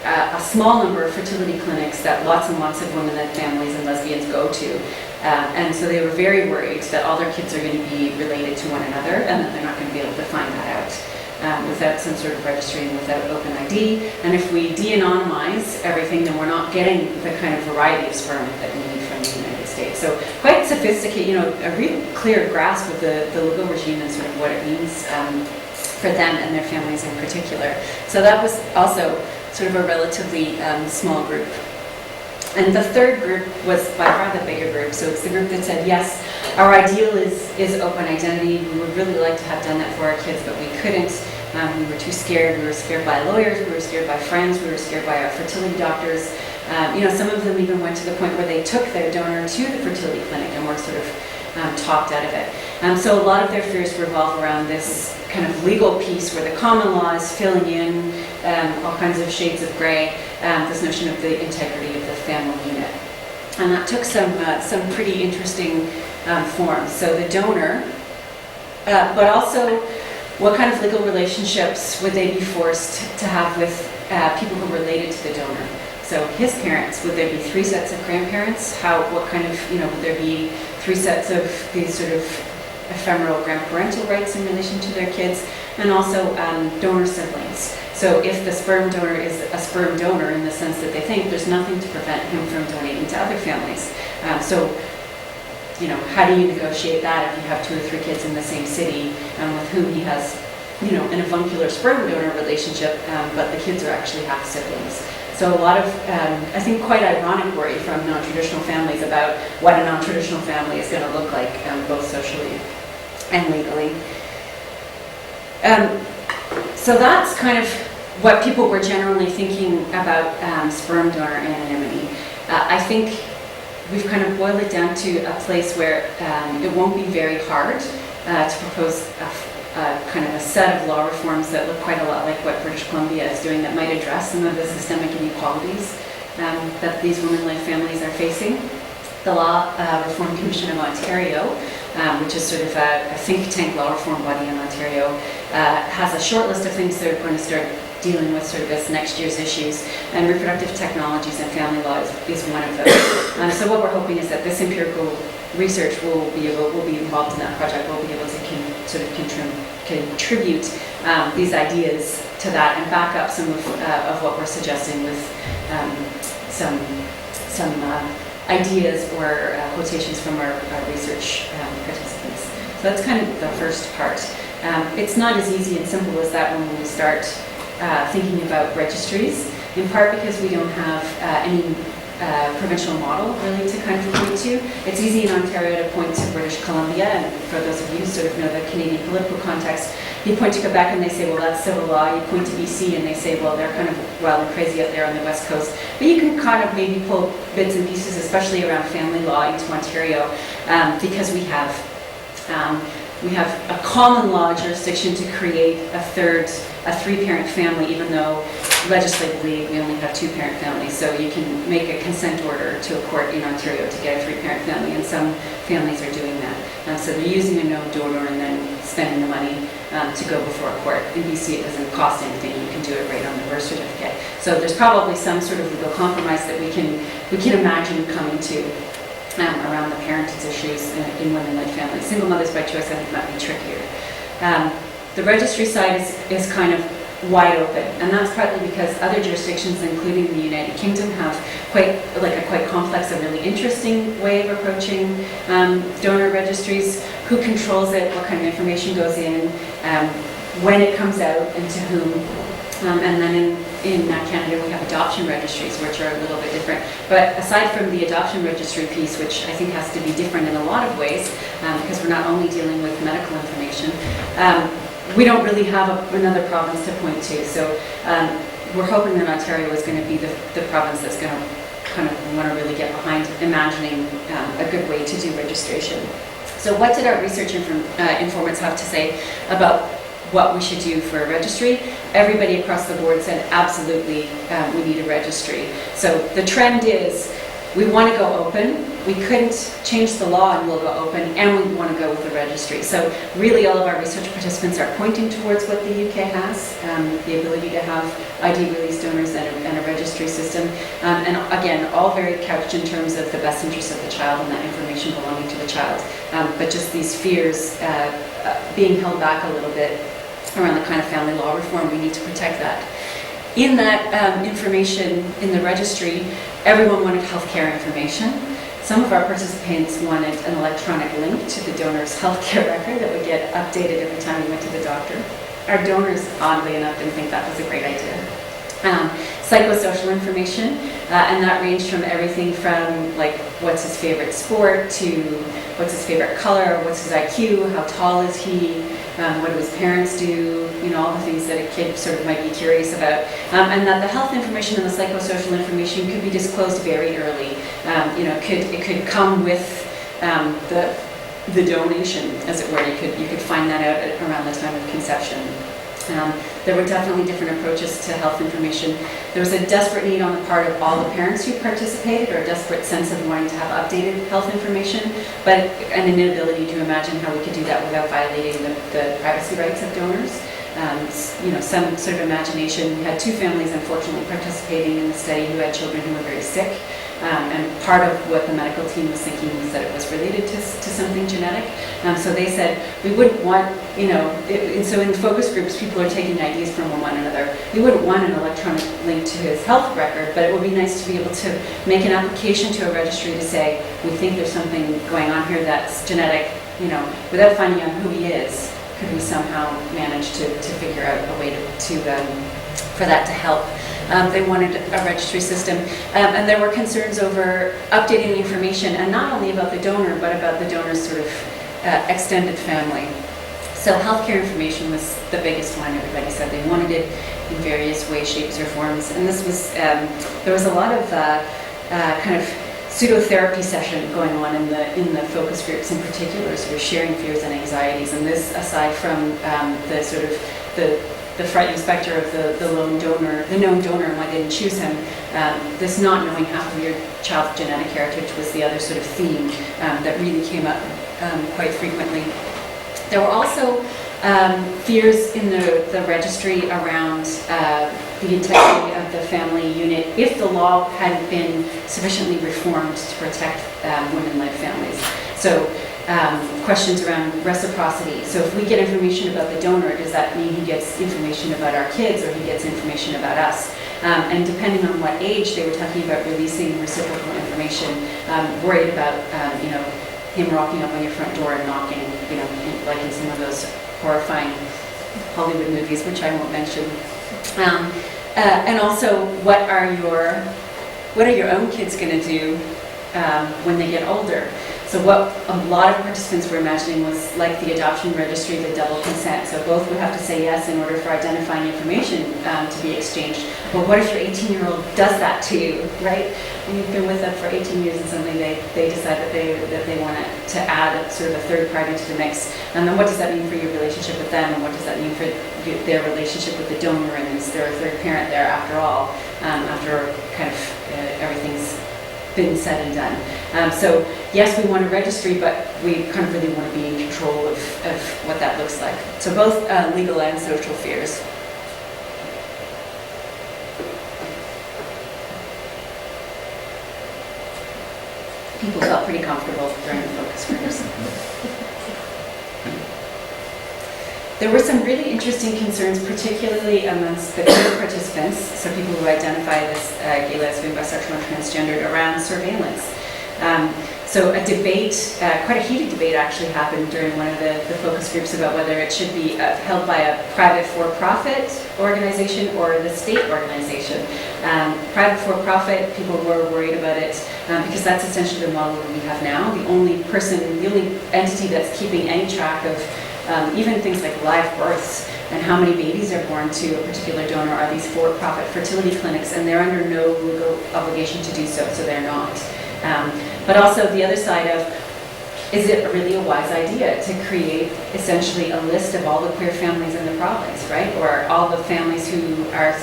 a small number of fertility clinics that lots and lots of women-led families and lesbians go to. And so they were very worried that all their kids are going to be related to one another, and that they're not going to be able to find that out. Without some sort of registry and without open ID. And if we de-anonymize everything, then we're not getting the kind of variety of sperm that we need from the United States. So quite sophisticated, a real clear grasp of the legal regime and sort of what it means for them and their families in particular. So that was also sort of a relatively small group. And the third group was by far the bigger group. So it's the group that said, yes, our ideal is open identity. We would really like to have done that for our kids, but we couldn't. We were too scared. We were scared by lawyers. We were scared by friends. We were scared by our fertility doctors. Some of them even went to the point where they took their donor to the fertility clinic and were sort of talked out of it. So a lot of their fears revolve around this kind of legal piece where the common law is filling in all kinds of shades of gray, this notion of the integrity of the family unit. And that took some pretty interesting forms. So the donor, but also what kind of legal relationships would they be forced to have with people who related to the donor? So his parents, would there be 3 sets of grandparents? What kind of, would there be 3 sets of these sort of ephemeral grandparental rights in relation to their kids? And also donor siblings. So if the sperm donor is a sperm donor in the sense that they think, there's nothing to prevent him from donating to other families. How do you negotiate that if you have 2 or 3 kids in the same city with whom he has, an avuncular sperm donor relationship, but the kids are actually half siblings. So a lot of, I think, quite ironic worry from non-traditional families about what a non-traditional family is going to look like, both socially and legally. So that's kind of what people were generally thinking about sperm donor anonymity. I think we've kind of boiled it down to a place where it won't be very hard to propose kind of a set of law reforms that look quite a lot like what British Columbia is doing, that might address some of the systemic inequalities that these women-led families are facing. The Law Reform Commission of Ontario, which is sort of a think tank law reform body in Ontario, has a short list of things that are going to start dealing with sort of this next year's issues, and reproductive technologies and family law is one of those. So what we're hoping is that this empirical research will be involved in that project. We'll be able to sort of contribute these ideas to that and back up some of what we're suggesting with some ideas or quotations from our research participants. So that's kind of the first part. It's not as easy and simple as that when we start thinking about registries, in part because we don't have any provincial model really to kind of point to. It's easy in Ontario to point to British Columbia, and for those of you who sort of know the Canadian political context, you point to Quebec and they say, well, that's civil law. You point to BC and they say, well, they're kind of wild and crazy out there on the West Coast. But you can kind of maybe pull bits and pieces, especially around family law, into Ontario, because we have a common law jurisdiction to create a three-parent family, even though legislatively we only have two-parent families. So you can make a consent order to a court in Ontario to get a three-parent family, and some families are doing that. So they're using a known donor and then spending the money to go before a court. In BC, it doesn't cost anything. You can do it right on the birth certificate. So there's probably some sort of legal compromise that we can imagine coming to around the parentage issues in women-led families. Single mothers by choice, I think, might be trickier. The registry side is kind of wide open, and that's partly because other jurisdictions, including the United Kingdom, have a quite complex and really interesting way of approaching donor registries. Who controls it? What kind of information goes in? When it comes out, and to whom? And then in Canada, we have adoption registries, which are a little bit different. But aside from the adoption registry piece, which I think has to be different in a lot of ways, because we're not only dealing with medical information, we don't really have another province to point to. So we're hoping that Ontario is going to be the province that's going to kind of want to really get behind imagining a good way to do registration. So what did our research informants have to say about what we should do for a registry? Everybody across the board said, absolutely, we need a registry. So the trend is, we want to go open. We couldn't change the law and we'll go open, and we want to go with the registry. So really all of our research participants are pointing towards what the UK has, the ability to have ID release donors and a registry system. And again, all very couched in terms of the best interest of the child and that information belonging to the child. But just these fears being held back a little bit around the kind of family law reform, we need to protect that. In that information in the registry, everyone wanted healthcare information. Some of our participants wanted an electronic link to the donor's healthcare record that would get updated every time we went to the doctor. Our donors, oddly enough, didn't think that was a great idea. Psychosocial information, and that ranged from everything from like what's his favorite sport to what's his favorite color, what's his IQ, how tall is he, what do his parents do, all the things that a kid sort of might be curious about. And that the health information and the psychosocial information could be disclosed very early. It could come with the donation, as it were. You could find that out around the time of conception. There were definitely different approaches to health information. There was a desperate need on the part of all the parents who participated, or a desperate sense of wanting to have updated health information, but an inability to imagine how we could do that without violating the privacy rights of donors. Some sort of imagination. We had two families, unfortunately, participating in the study who had children who were very sick. And part of what the medical team was thinking was that it was related to something genetic. So they said, we wouldn't want, and so in focus groups, people are taking ideas from one another. We wouldn't want an electronic link to his health record, but it would be nice to be able to make an application to a registry to say, we think there's something going on here that's genetic, without finding out who he is. Could we somehow manage to figure out a way for that to help? They wanted a registry system, and there were concerns over updating the information, and not only about the donor, but about the donor's sort of extended family. So healthcare information was the biggest one. Everybody said they wanted it in various ways, shapes, or forms. And this was, there was a lot of kind of pseudo-therapy session going on in the focus groups in particular, sort of sharing fears and anxieties. And this, aside from the sort of the frightening specter of the lone donor, the known donor, and why they didn't choose him, this not knowing half of your child's genetic heritage was the other sort of theme that really came up quite frequently. There were also fears in the registry around the integrity of the family unit if the law hadn't been sufficiently reformed to protect women-led families. So questions around reciprocity. So if we get information about the donor, does that mean he gets information about our kids or he gets information about us? And depending on what age, they were talking about releasing reciprocal information, worried about, him rocking up on your front door and knocking, like in some of those horrifying Hollywood movies, which I won't mention. And also, what are your own kids going to do when they get older? So what a lot of participants were imagining was like the adoption registry, the double consent. So both would have to say yes in order for identifying information to be exchanged. But what if your 18-year-old does that to you, right? And you've been with them for 18 years and suddenly they decide that they want to add sort of a third party to the mix. And then what does that mean for your relationship with them? And what does that mean for their relationship with the donor? And is there a third parent there after all, after kind of everything's been said and done. So yes, we want a registry, but we kind of really want to be in control of what that looks like. So both legal and social fears. People felt pretty comfortable during the focus groups. There were some really interesting concerns, particularly amongst the queer participants, so people who identify as gay, lesbian, bisexual, and transgendered, around surveillance. So a debate, quite a heated debate actually happened during one of the focus groups about whether it should be held by a private for-profit organization or the state organization. Private for-profit, people were worried about it because that's essentially the model that we have now. The only entity that's keeping any track of even things like live births and how many babies are born to a particular donor are these for-profit fertility clinics, and they're under no legal obligation to do so, so they're not. But also the other side of, is it really a wise idea to create essentially a list of all the queer families in the province, right? Or all the families who are,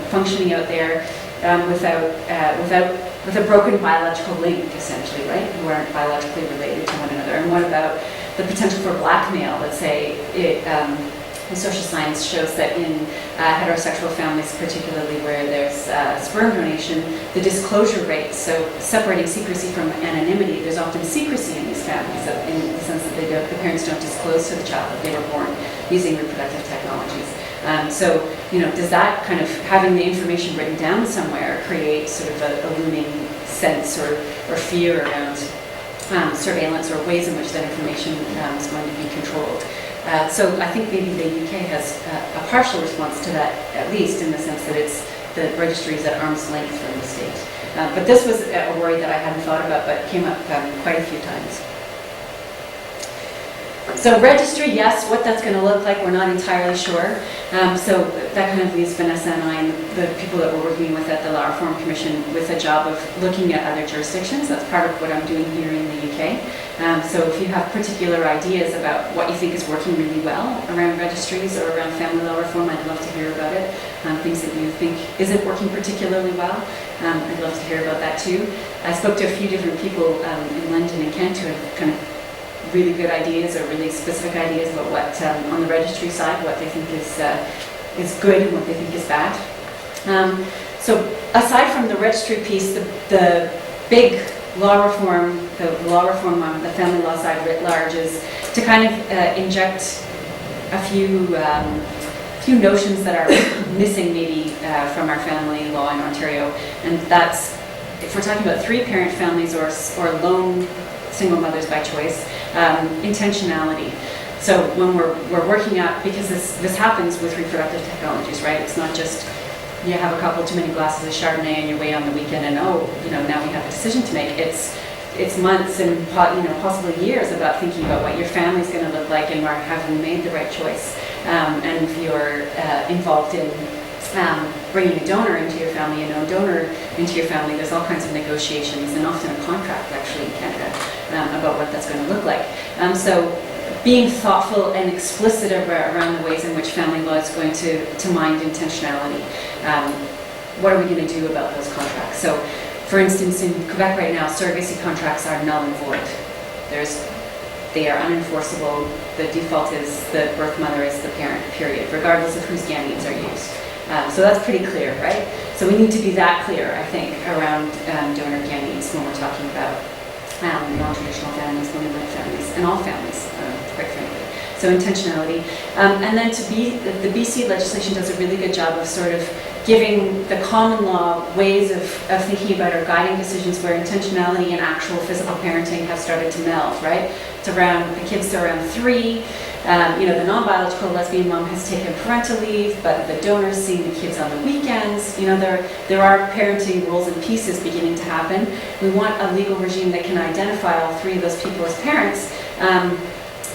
functioning out there with a broken biological link, essentially, right? Who aren't biologically related to one another. And what about the potential for blackmail? Let's say social science shows that in heterosexual families, particularly where there's sperm donation, the disclosure rate, so separating secrecy from anonymity, there's often secrecy in these families in the sense that the parents don't disclose to the child that they were born using reproductive technologies. So, does that kind of, having the information written down somewhere, create sort of a looming sense or fear around surveillance or ways in which that information is going to be controlled? So I think maybe the UK has a partial response to that, at least in the sense that the registry is at arm's length from the state. But this was a worry that I hadn't thought about, but came up quite a few times. So registry, yes, what that's going to look like, we're not entirely sure. So that kind of leaves Vanessa and I and the people that we're working with at the Law Reform Commission with a job of looking at other jurisdictions. That's part of what I'm doing here in the UK. So if you have particular ideas about what you think is working really well around registries or around family law reform, I'd love to hear about it. Things that you think isn't working particularly well, I'd love to hear about that too. I spoke to a few different people in London and Kent who have kind of really good ideas or really specific ideas about what, on the registry side, what they think is good and what they think is bad. So aside from the registry piece, the big law reform, on the family law side writ large, is to kind of inject a few notions that are missing maybe from our family law in Ontario. And that's, if we're talking about three-parent families or lone single mothers by choice, intentionality. So when we're working out, because this happens with reproductive technologies, right? It's not just you have a couple too many glasses of Chardonnay and you're away on the weekend and now we have a decision to make. It's it's months and possibly years about thinking about what your family's going to look like and have you made the right choice. And if you're involved in bringing a donor into your family, donor into your family, there's all kinds of negotiations and often a contract actually in Canada about what that's going to look like. So being thoughtful and explicit around the ways in which family law is going to mind intentionality. What are we going to do about those contracts? So, for instance, in Quebec right now, surrogacy contracts are null and void. They are unenforceable. The default is the birth mother is the parent, period, regardless of whose gametes are used. So that's pretty clear, right? So we need to be that clear, I think, around donor gametes when we're talking about non-traditional families, women-led families, and all families, quite frankly. So intentionality. And then the BC legislation does a really good job of sort of giving the common law ways of thinking about or guiding decisions where intentionality and actual physical parenting have started to meld, right? It's around, the kids are around 3. The non-biological lesbian mom has taken parental leave, but the donor's seeing the kids on the weekends. There are parenting roles and pieces beginning to happen. We want a legal regime that can identify all 3 of those people as parents,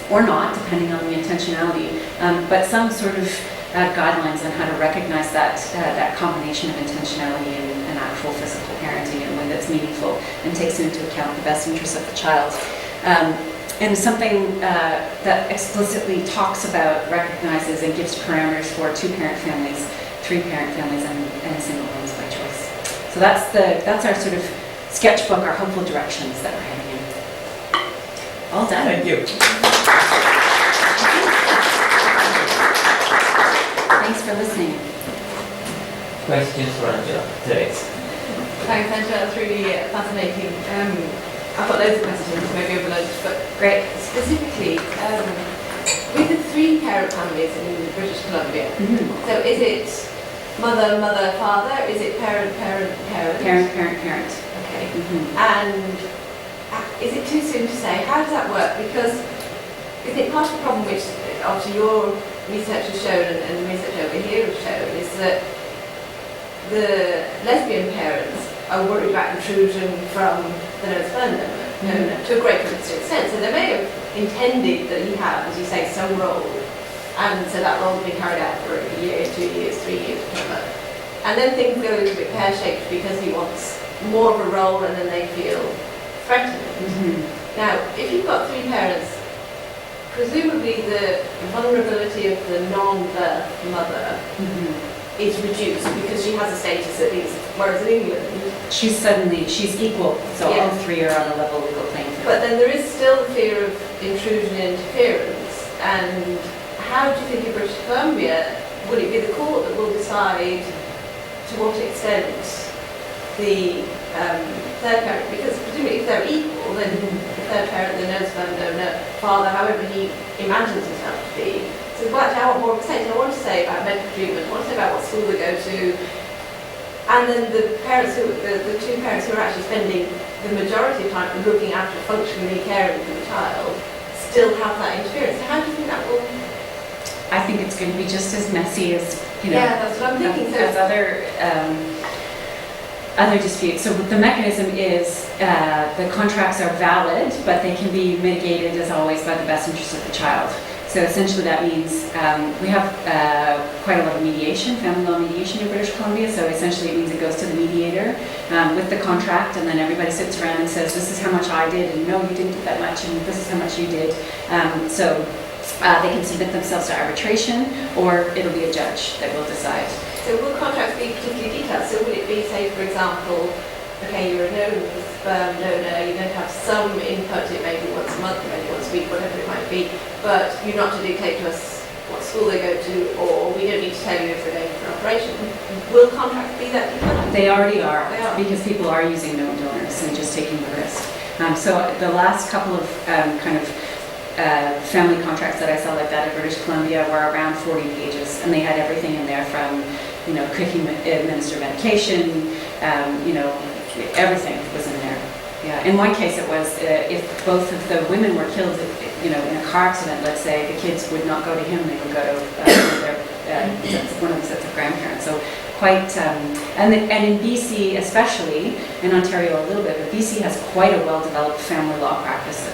or not, depending on the intentionality, but some sort of guidelines on how to recognize that combination of intentionality and actual physical parenting in a way that's meaningful and takes into account the best interests of the child. And something that explicitly talks about, recognizes, and gives parameters for 2-parent families, 3-parent families, and single moms by choice. So that's our sort of sketchbook, our hopeful directions that we're heading in. All done. Thank you. Thanks for listening. Questions for Angela? Thanks. Thanks, Angela. That's really fascinating. I've got loads of questions, maybe overloaded, but Great. specifically, with the 3-parent families in British Columbia, so is it mother, mother, father? Is it parent, parent, parent? Parent, parent, parent. Okay. And is it too soon to say? How does that work? Because I think part of the problem, which obviously your research has shown and the research over here has shown, is that the lesbian parents are worried about intrusion from the no-sperm donor to a great extent. So they may have intended that he had, as you say, some role, and so that role has been carried out for a year, 2 years, 3 years, whatever. And then things go a little bit pear-shaped because he wants more of a role and then they feel threatened. Now, if you've got 3 parents, presumably the vulnerability of the non-birth mother is reduced because she has a status at least, whereas in England she's equal, so all 3 are on a level legal playing field. But then there is still the fear of intrusion and interference. And how do you think in British Columbia will it be the court that will decide to what extent the third parent, because presumably if they're equal, then the third parent, the no-sperm donor, father, however he imagines himself to be. So I want more of a sense. I want to say about medical treatment, I want to say about what school they go to, and then the parents the 2 parents who are actually spending the majority of time looking after, functionally caring for the child, still have that interference. So how do you think that will? I think it's going to be just as messy as Yeah, that's what I'm thinking. As other disputes. So the mechanism is the contracts are valid, but they can be mitigated as always by the best interest of the child. So essentially that means we have quite a lot of mediation, family law mediation in British Columbia. So essentially it means it goes to the mediator with the contract, and then everybody sits around and says, this is how much I did, and no, you didn't do that much, and this is how much you did. So they can submit themselves to arbitration, or it'll be a judge that will decide. So will contracts be particularly detailed? So will it be, say, for example, okay, you're a no-sperm donor, you're going to have some input, it may be once a month, maybe once a week, whatever it might be, but you're not to dictate to us what school they go to, or we don't need to tell you if they're going for an operation. Will contracts be that detailed? They already are, They are. because people are using known donors and just taking the risk. So the last couple of family contracts that I saw like that in British Columbia were around 40 pages, and they had everything in there from, could he administer medication, everything was in there. Yeah. In one case, it was if both of the women were killed, in a car accident, let's say, the kids would not go to him; they would go to one of the sets of grandparents. So quite, and in BC especially, in Ontario a little bit, but BC has quite a well-developed family law practice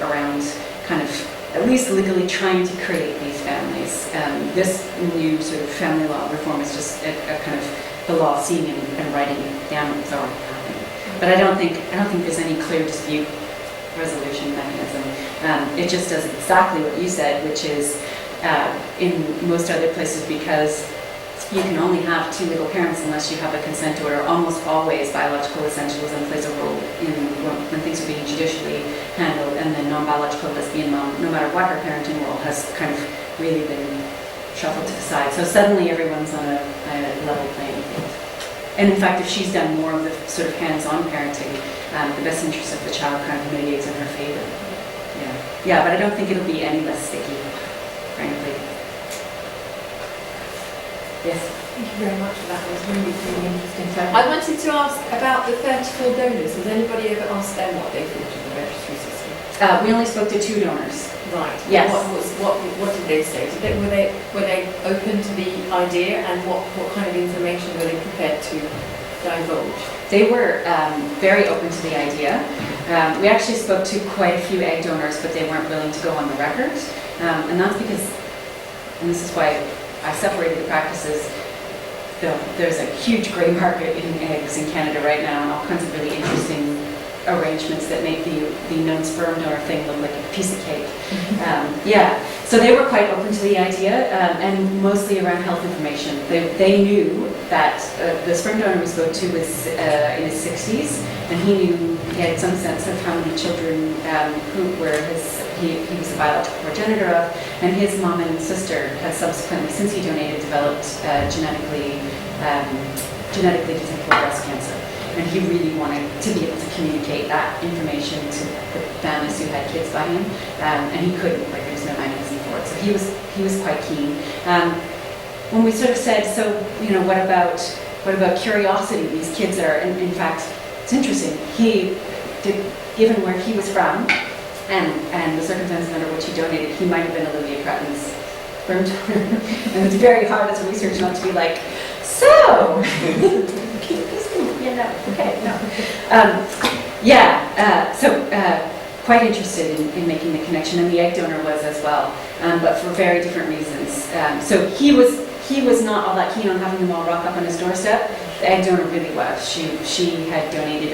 around kind of, at least legally trying to create these families. This new sort of family law reform is just a kind of the law seeing and writing it down what's already happening. But I don't think there's any clear dispute resolution mechanism. It just does exactly what you said, which is in most other places, because you can only have two legal parents unless you have a consent order. Almost always biological essentialism plays a role in when things are being judicially handled, and the non-biological lesbian mom, no matter what her parenting role, has kind of really been shuffled to the side. So suddenly everyone's on a level playing field. And in fact, if she's done more of the sort of hands-on parenting, the best interest of the child kind of mitigates in her favor. Yeah, but I don't think it'll be any less sticky, frankly. Yes. Thank you very much for that. It was really, really interesting. So I wanted to ask about the 34 donors. Has anybody ever asked them what they thought of the registry system? We only spoke to 2 donors. Right. Yes. What did they say? Were they open to the idea, and what kind of information were they prepared to divulge? They were very open to the idea. We actually spoke to quite a few egg donors, but they weren't willing to go on the record. And that's because, and this is why I separated the practices. There's a huge grey market in eggs in Canada right now, and all kinds of really interesting arrangements that make the known sperm donor thing look like a piece of cake. So they were quite open to the idea, and mostly around health information. They knew that the sperm donor we spoke to was in his 60s, and he had some sense of how many children he was a biological progenitor of, and his mom and sister had subsequently, since he donated, developed genetically detectable breast cancer. And he really wanted to be able to communicate that information to the families who had kids by him, and he couldn't. Like, there's no mechanism for it. So he was quite keen. When we sort of said, so what about curiosity? These kids are, and in fact, it's interesting. Given where he was from, and the circumstances under which he donated, he might have been Olivia Cretton's sperm donor. And it's very hard as a researcher not to be like, so. Quite interested in making the connection, and the egg donor was as well, but for very different reasons. So he was not all that keen on having them all rock up on his doorstep. The egg donor really was. She had donated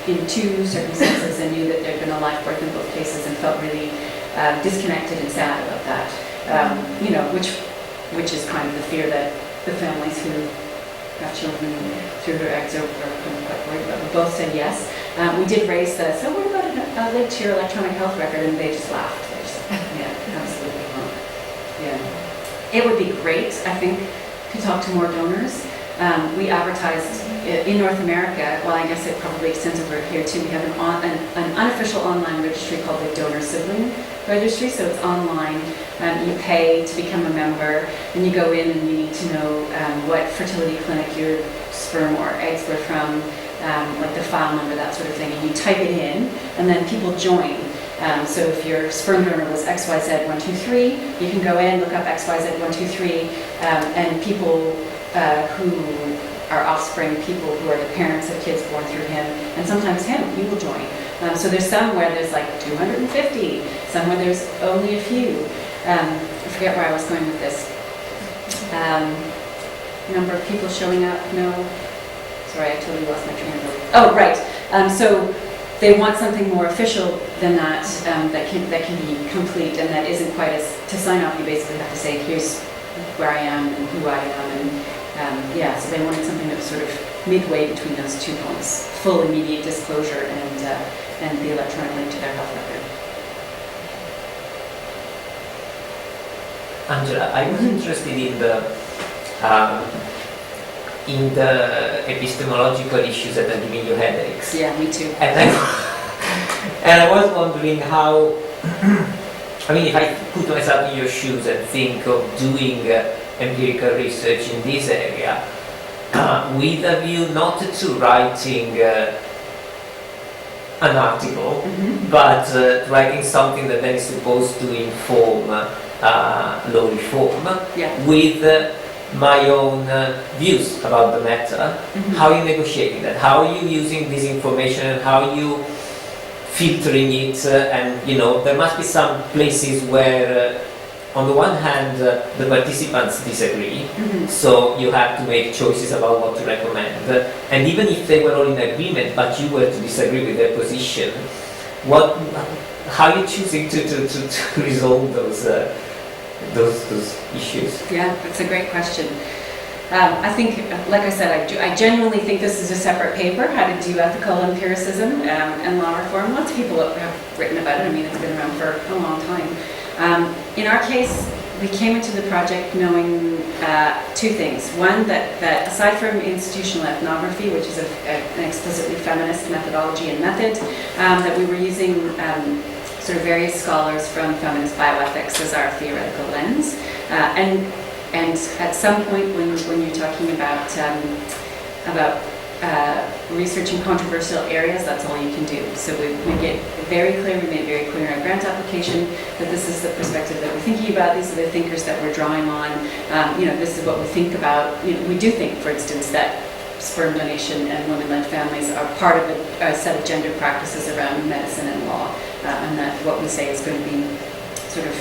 in 2 circumstances and knew that there'd been a live birth in both cases, and felt really disconnected and sad about that. Which is kind of the fear that the families who have children through her eggs are kind of quite worried about. We both said yes. We did raise so what about a link to your electronic health record? And they just laughed. They just said, yeah, absolutely not. Yeah. It would be great, I think, to talk to more donors. We advertised in North America, well, I guess it probably extends over here too. We have an unofficial online registry called the Donor Sibling Registry, so it's online. You pay to become a member, and you go in and you need to know what fertility clinic your sperm or eggs were from, like the file number, that sort of thing, and you type it in, and then people join. So if your sperm donor was XYZ123, you can go in, look up XYZ123, and people who are offspring, people who are the parents of kids born through him, and sometimes him, he will join. So there's some where there's like 250, some where there's only a few. I forget where I was going with this. Number of people showing up, no. Sorry, I totally lost my train of thought. Oh, right. So they want something more official than that, that can be complete, and that isn't quite as, to sign up you basically have to say, here's where I am and who I am, and so they wanted something that was sort of midway between those 2 points, full immediate disclosure and the electronic link to their health record. Angela, I was interested in the epistemological issues that are giving you headaches. Yeah, me too. And I was wondering how, I mean, if I put myself in your shoes and think of doing empirical research in this area, with a view not to writing an article, but writing something that then is supposed to inform law reform, with my own views about the matter. How are you negotiating that? How are you using this information and how are you filtering it? And there must be some places where on the one hand the participants disagree, so you have to make choices about what to recommend, and even if they were all in agreement but you were to disagree with their position, how are you choosing to resolve those issues? Yeah, that's a great question. I think, like I said, I genuinely think this is a separate paper, how to do ethical empiricism and law reform. Lots of people have written about it. I mean, it's been around for a long time. In our case, we came into the project knowing two things. One, that aside from institutional ethnography, which is an explicitly feminist methodology and method, that we were using sort of various scholars from feminist bioethics as our theoretical lens. And at some point when you're talking about researching controversial areas, that's all you can do. So we made it very clear in our grant application that this is the perspective that we're thinking about, these are the thinkers that we're drawing on, this is what we think about. We do think, for instance, that sperm donation and women-led families are part of a set of gender practices around medicine and law, and that what we say is going to be sort of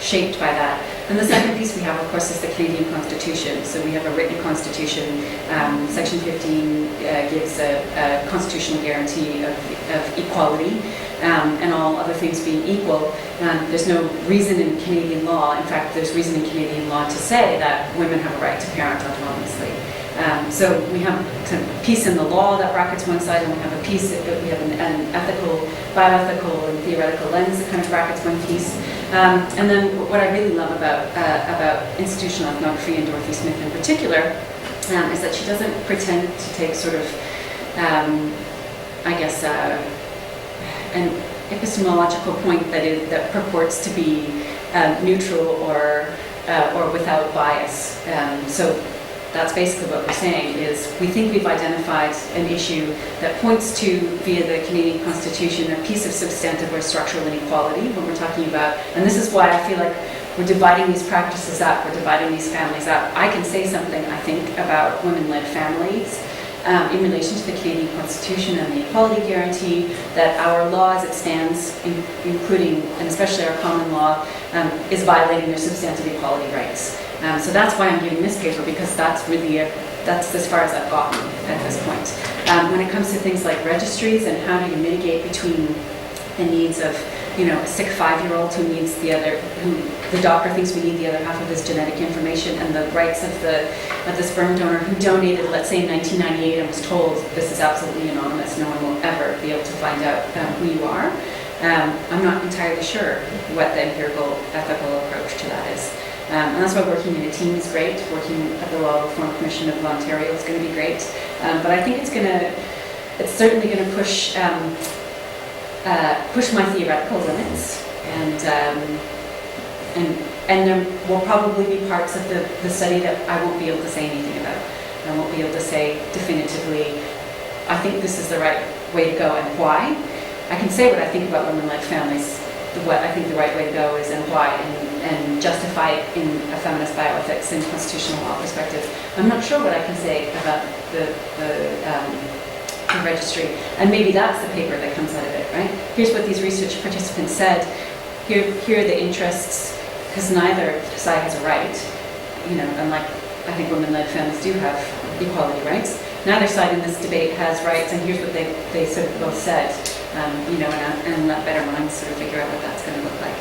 shaped by that. And the second piece we have, of course, is the Canadian Constitution. So we have a written constitution. Section 15 gives a constitutional guarantee of equality, and all other things being equal. There's no reason in Canadian law, in fact, there's reason in Canadian law to say that women have a right to parent autonomously. So we have a piece in the law that brackets one side, and we have a piece, we have an ethical, bioethical, and theoretical lens that kind of brackets one piece. And then what I really love about institutional ethnography and Dorothy Smith in particular is that she doesn't pretend to take sort of, an epistemological point that purports to be neutral or without bias. So that's basically what we're saying is we think we've identified an issue that points to, via the Canadian Constitution, a piece of substantive or structural inequality when we're talking about, and this is why I feel like we're dividing these practices up, we're dividing these families up. I can say something, I think, about women-led families in relation to the Canadian Constitution and the equality guarantee, that our law as it stands, including and especially our common law, is violating their substantive equality rights. So that's why I'm giving this paper, because that's as far as I've gotten at this point. When it comes to things like registries and how do you mitigate between the needs of, a sick 5-year-old who needs who the doctor thinks we need the other half of his genetic information, and the rights of the sperm donor who donated, let's say in 1998, and was told this is absolutely anonymous, no one will ever be able to find out who you are. I'm not entirely sure what the empirical, ethical approach to that is. And that's why working in a team is great. Working at the Law Reform Commission of Ontario is going to be great. But I think it's certainly going to push my theoretical limits, and there will probably be parts of the study that I won't be able to say anything about. I won't be able to say definitively, I think this is the right way to go and why. I can say what I think about women-led families, what I think the right way to go is and why, and justify it in a feminist bioethics and constitutional law perspective. I'm not sure what I can say about the registry, and maybe that's the paper that comes out of it, right? Here's what these research participants said, here are the interests, because neither side has a right, unlike I think women-led families do have equality rights. Neither side in this debate has rights, and here's what they sort of both said, and let better minds sort of figure out what that's going to look like.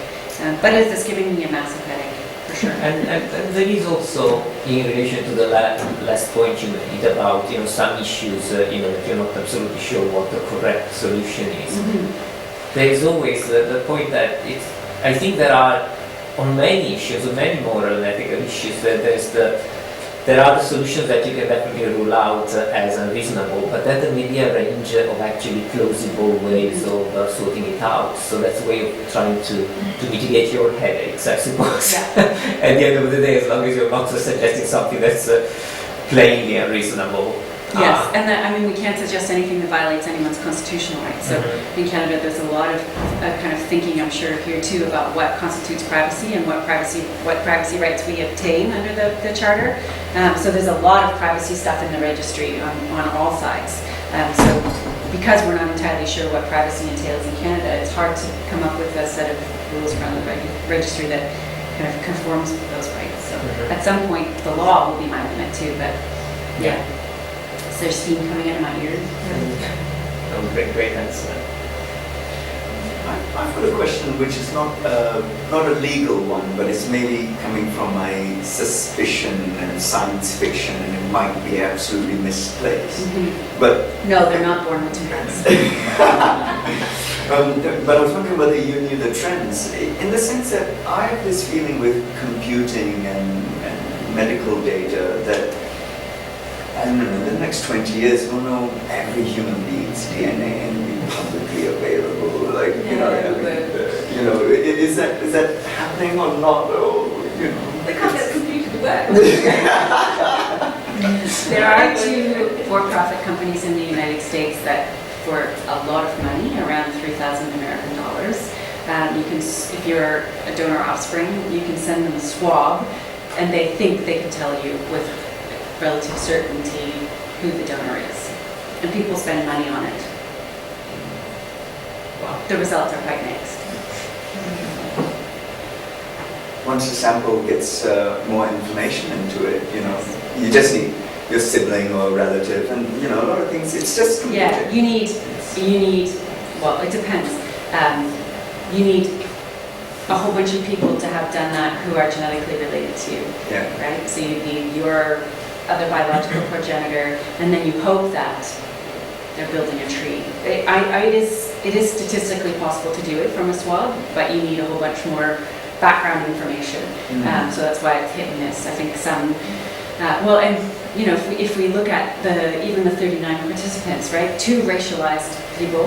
But it's giving me a massive headache, for sure. And there is also, in relation to the last point you made about, some issues, that you're not absolutely sure what the correct solution is. Mm-hmm. There is always the point that I think there are, on many issues, on many moral and ethical issues, there are the solutions that you can definitely rule out as unreasonable, but then there may be a range of actually plausible ways of sorting it out. So that's a way of trying to mitigate your headaches, I suppose. Yeah. At the end of the day, as long as you're not suggesting something that's plainly unreasonable, Yes, and that, I mean, we can't suggest anything that violates anyone's constitutional rights. So in Canada, there's a lot of kind of thinking, I'm sure, here too, about what constitutes privacy and what privacy rights we obtain under the Charter. So there's a lot of privacy stuff in the registry on all sides. So because we're not entirely sure what privacy entails in Canada, it's hard to come up with a set of rules around the registry that kind of conforms with those rights. So at some point, the law will be my limit too, but yeah. Is there steam coming out of my ears? No, great answer. I've got a question which is not a legal one, but it's maybe coming from my suspicion and science fiction, and it might be absolutely misplaced. But No, they're not born with two hands. but I was wondering whether you knew the trends, in the sense that I have this feeling with computing and medical data that, I don't know, in the next 20 years we'll know every human being's DNA and be publicly available. Like, you know, is that happening or not? Or, you know, They can't get the computer to work. There are two for-profit companies in the United States that, for a lot of money, around $3,000 American dollars, you can, if you're a donor offspring, you can send them a swab, and they think they can tell you with relative certainty who the donor is. And people spend money on it. Wow. The results are quite mixed. once the sample gets more information into it, you know, you just need your sibling or relative, and you know, a lot of things. It's just computing. Yeah, you need. Well, it depends. You need a whole bunch of people to have done that who are genetically related to you. Yeah. Right? So you need your other biological progenitor, and then you hope that they're building a tree. It is statistically possible to do it from a swab, but you need a whole bunch more background information. Mm-hmm. So that's why it's hit and miss. I think some, well, and you know, if we look at even the 39 participants, right? 2 racialized people,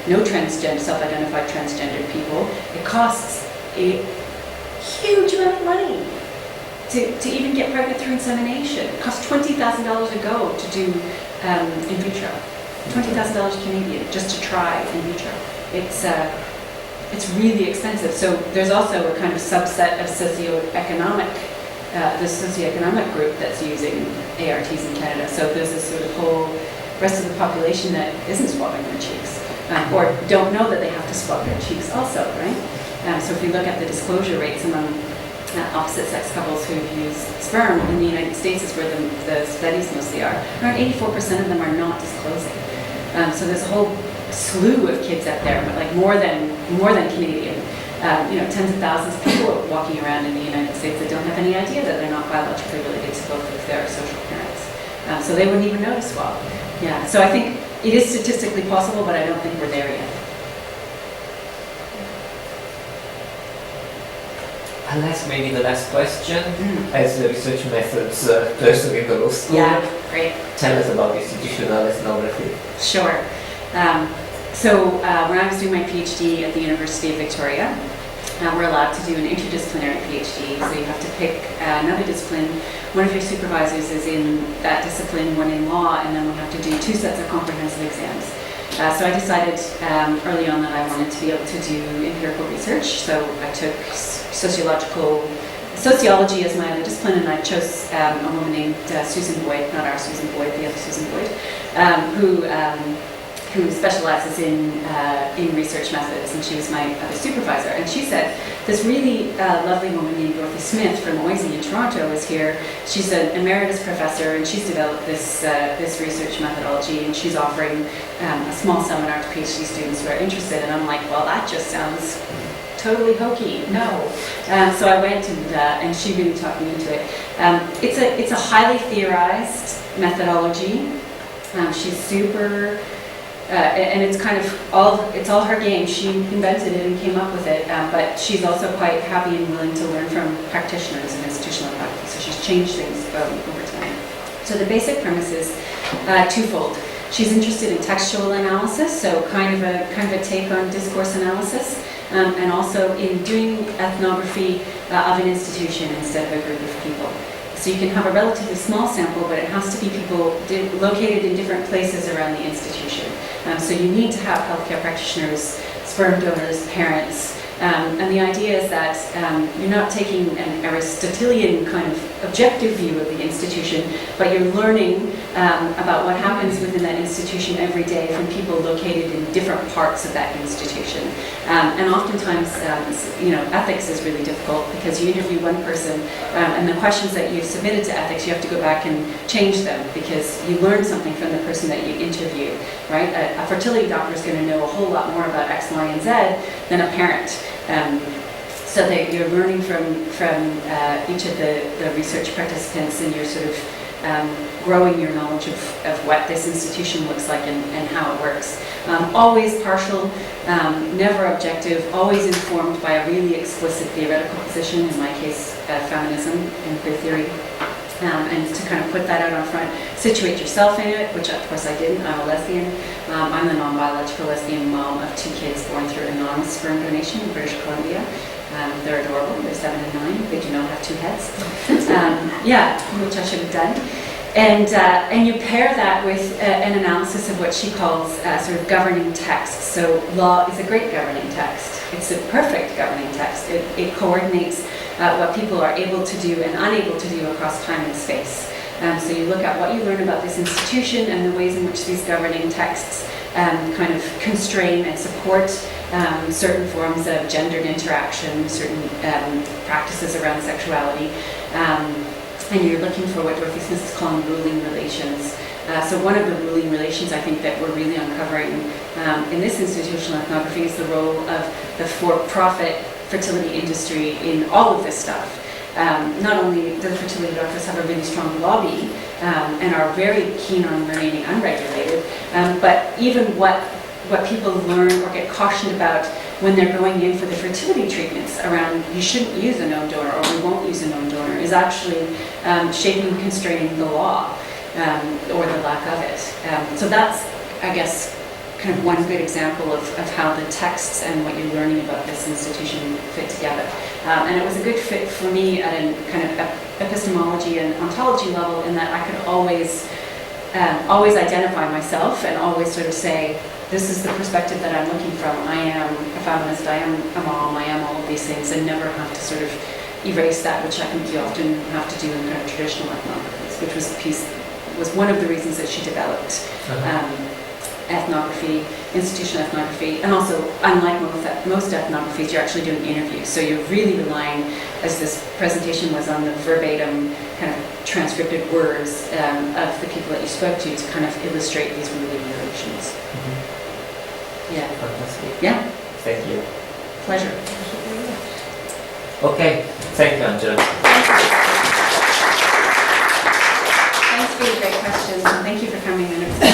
no self-identified transgendered people. It costs a huge amount of money to even get pregnant through insemination. It costs $20,000 a go to do in vitro. $20,000 Canadian just to try in vitro. It's really expensive. So there's also a kind of subset of socioeconomic, the socioeconomic group that's using ARTs in Canada. So there's this sort of whole rest of the population that isn't swabbing their cheeks, or don't know that they have to swab their cheeks also, right? So if you look at the disclosure rates among opposite-sex couples who've used sperm in the United States, is where the studies mostly are. Around 84% of them are not disclosing. So there's a whole slew of kids out there, but like more than Canadian. You know, tens of thousands of people walking around in the United States that don't have any idea that they're not biologically related to both of their social parents. So they wouldn't even know to swab. Yeah. So I think it is statistically possible, but I don't think we're there yet. I'll ask maybe the last question. As the research methods person in the law school, Yeah, great. tell us about institutional ethnography. Sure. So when I was doing my PhD at the University of Victoria, we're allowed to do an interdisciplinary PhD, so you have to pick another discipline. One of your supervisors is in that discipline, one in law, and then we'll have to do 2 sets of comprehensive exams. So I decided early on that I wanted to be able to do empirical research, so I took sociology as my other discipline, and I chose a woman named Susan Boyd, not our Susan Boyd, the other Susan Boyd, who specializes in research methods, and she was my other supervisor. And she said, this really lovely woman named Dorothy Smith from OISE in Toronto is here. She's an emeritus professor, and she's developed this research methodology, and she's offering a small seminar to PhD students who are interested. And I'm like, well, that just sounds totally hokey. No. So I went, and she really talked me into it. It's a highly theorized methodology. She's super. And it's kind of all her game. She invented it and came up with it, but she's also quite happy and willing to learn from practitioners in institutional practice. So she's changed things over time. So the basic premise is twofold. She's interested in textual analysis, so kind of a take on discourse analysis, and also in doing ethnography of an institution instead of a group of people. So you can have a relatively small sample, but it has to be people located in different places around the institution. So you need to have healthcare practitioners, sperm donors, parents, and the idea is that you're not taking an Aristotelian kind of objective view of the institution, but you're learning about what happens within that institution every day from people located in different parts of that institution. And oftentimes, ethics is really difficult because you interview one person, and the questions that you've submitted to ethics, you have to go back and change them because you learn something from the person that you interview, right? A fertility doctor is going to know a whole lot more about X, Y, and Z than a parent. So that you're learning from each of the research participants, and you're sort of growing your knowledge of what this institution looks like and how it works. Always partial, never objective, always informed by a really explicit theoretical position, in my case, feminism and queer theory. And to kind of put that out on front, situate yourself in it, which of course I didn't. I'm a lesbian. I'm the non-biological lesbian mom of 2 kids born through anonymous sperm donation in British Columbia. They're adorable. They're 7 and 9. They do not have 2 heads. Which I should have done. And you pair that with an analysis of what she calls sort of governing text. So law is a great governing text. It's a perfect governing text. It coordinates what people are able to do and unable to do across time and space. So you look at what you learn about this institution and the ways in which these governing texts kind of constrain and support certain forms of gendered interaction, certain practices around sexuality. And you're looking for what Dorothy Smith is calling ruling relations. So one of the ruling relations I think that we're really uncovering in this institutional ethnography is the role of the for-profit fertility industry in all of this stuff. Not only do the fertility doctors have a really strong lobby and are very keen on remaining unregulated, but even what people learn or get cautioned about when they're going in for the fertility treatments around you shouldn't use a known donor or we won't use a known donor is actually shaping and constraining the law or the lack of it. So that's, I guess, kind of one good example of how the texts and what you're learning about this institution fit together. And it was a good fit for me at a kind of epistemology and ontology level in that I could always identify myself and always sort of say, this is the perspective that I'm looking from. I am a feminist, I am a mom, I am all of these things, and never have to sort of erase that, which I think you often have to do in kind of traditional ethnographies, which was one of the reasons that she developed ethnography, institutional ethnography, and also, unlike most ethnographies, you're actually doing interviews. So you're really relying, as this presentation was, on the verbatim kind of transcripted words of the people that you spoke to kind of illustrate these ruling relations. Yeah. Fantastic. Yeah. Thank you. Pleasure. Okay. Thank you, Angela. Thanks for your great questions, and thank you for coming in.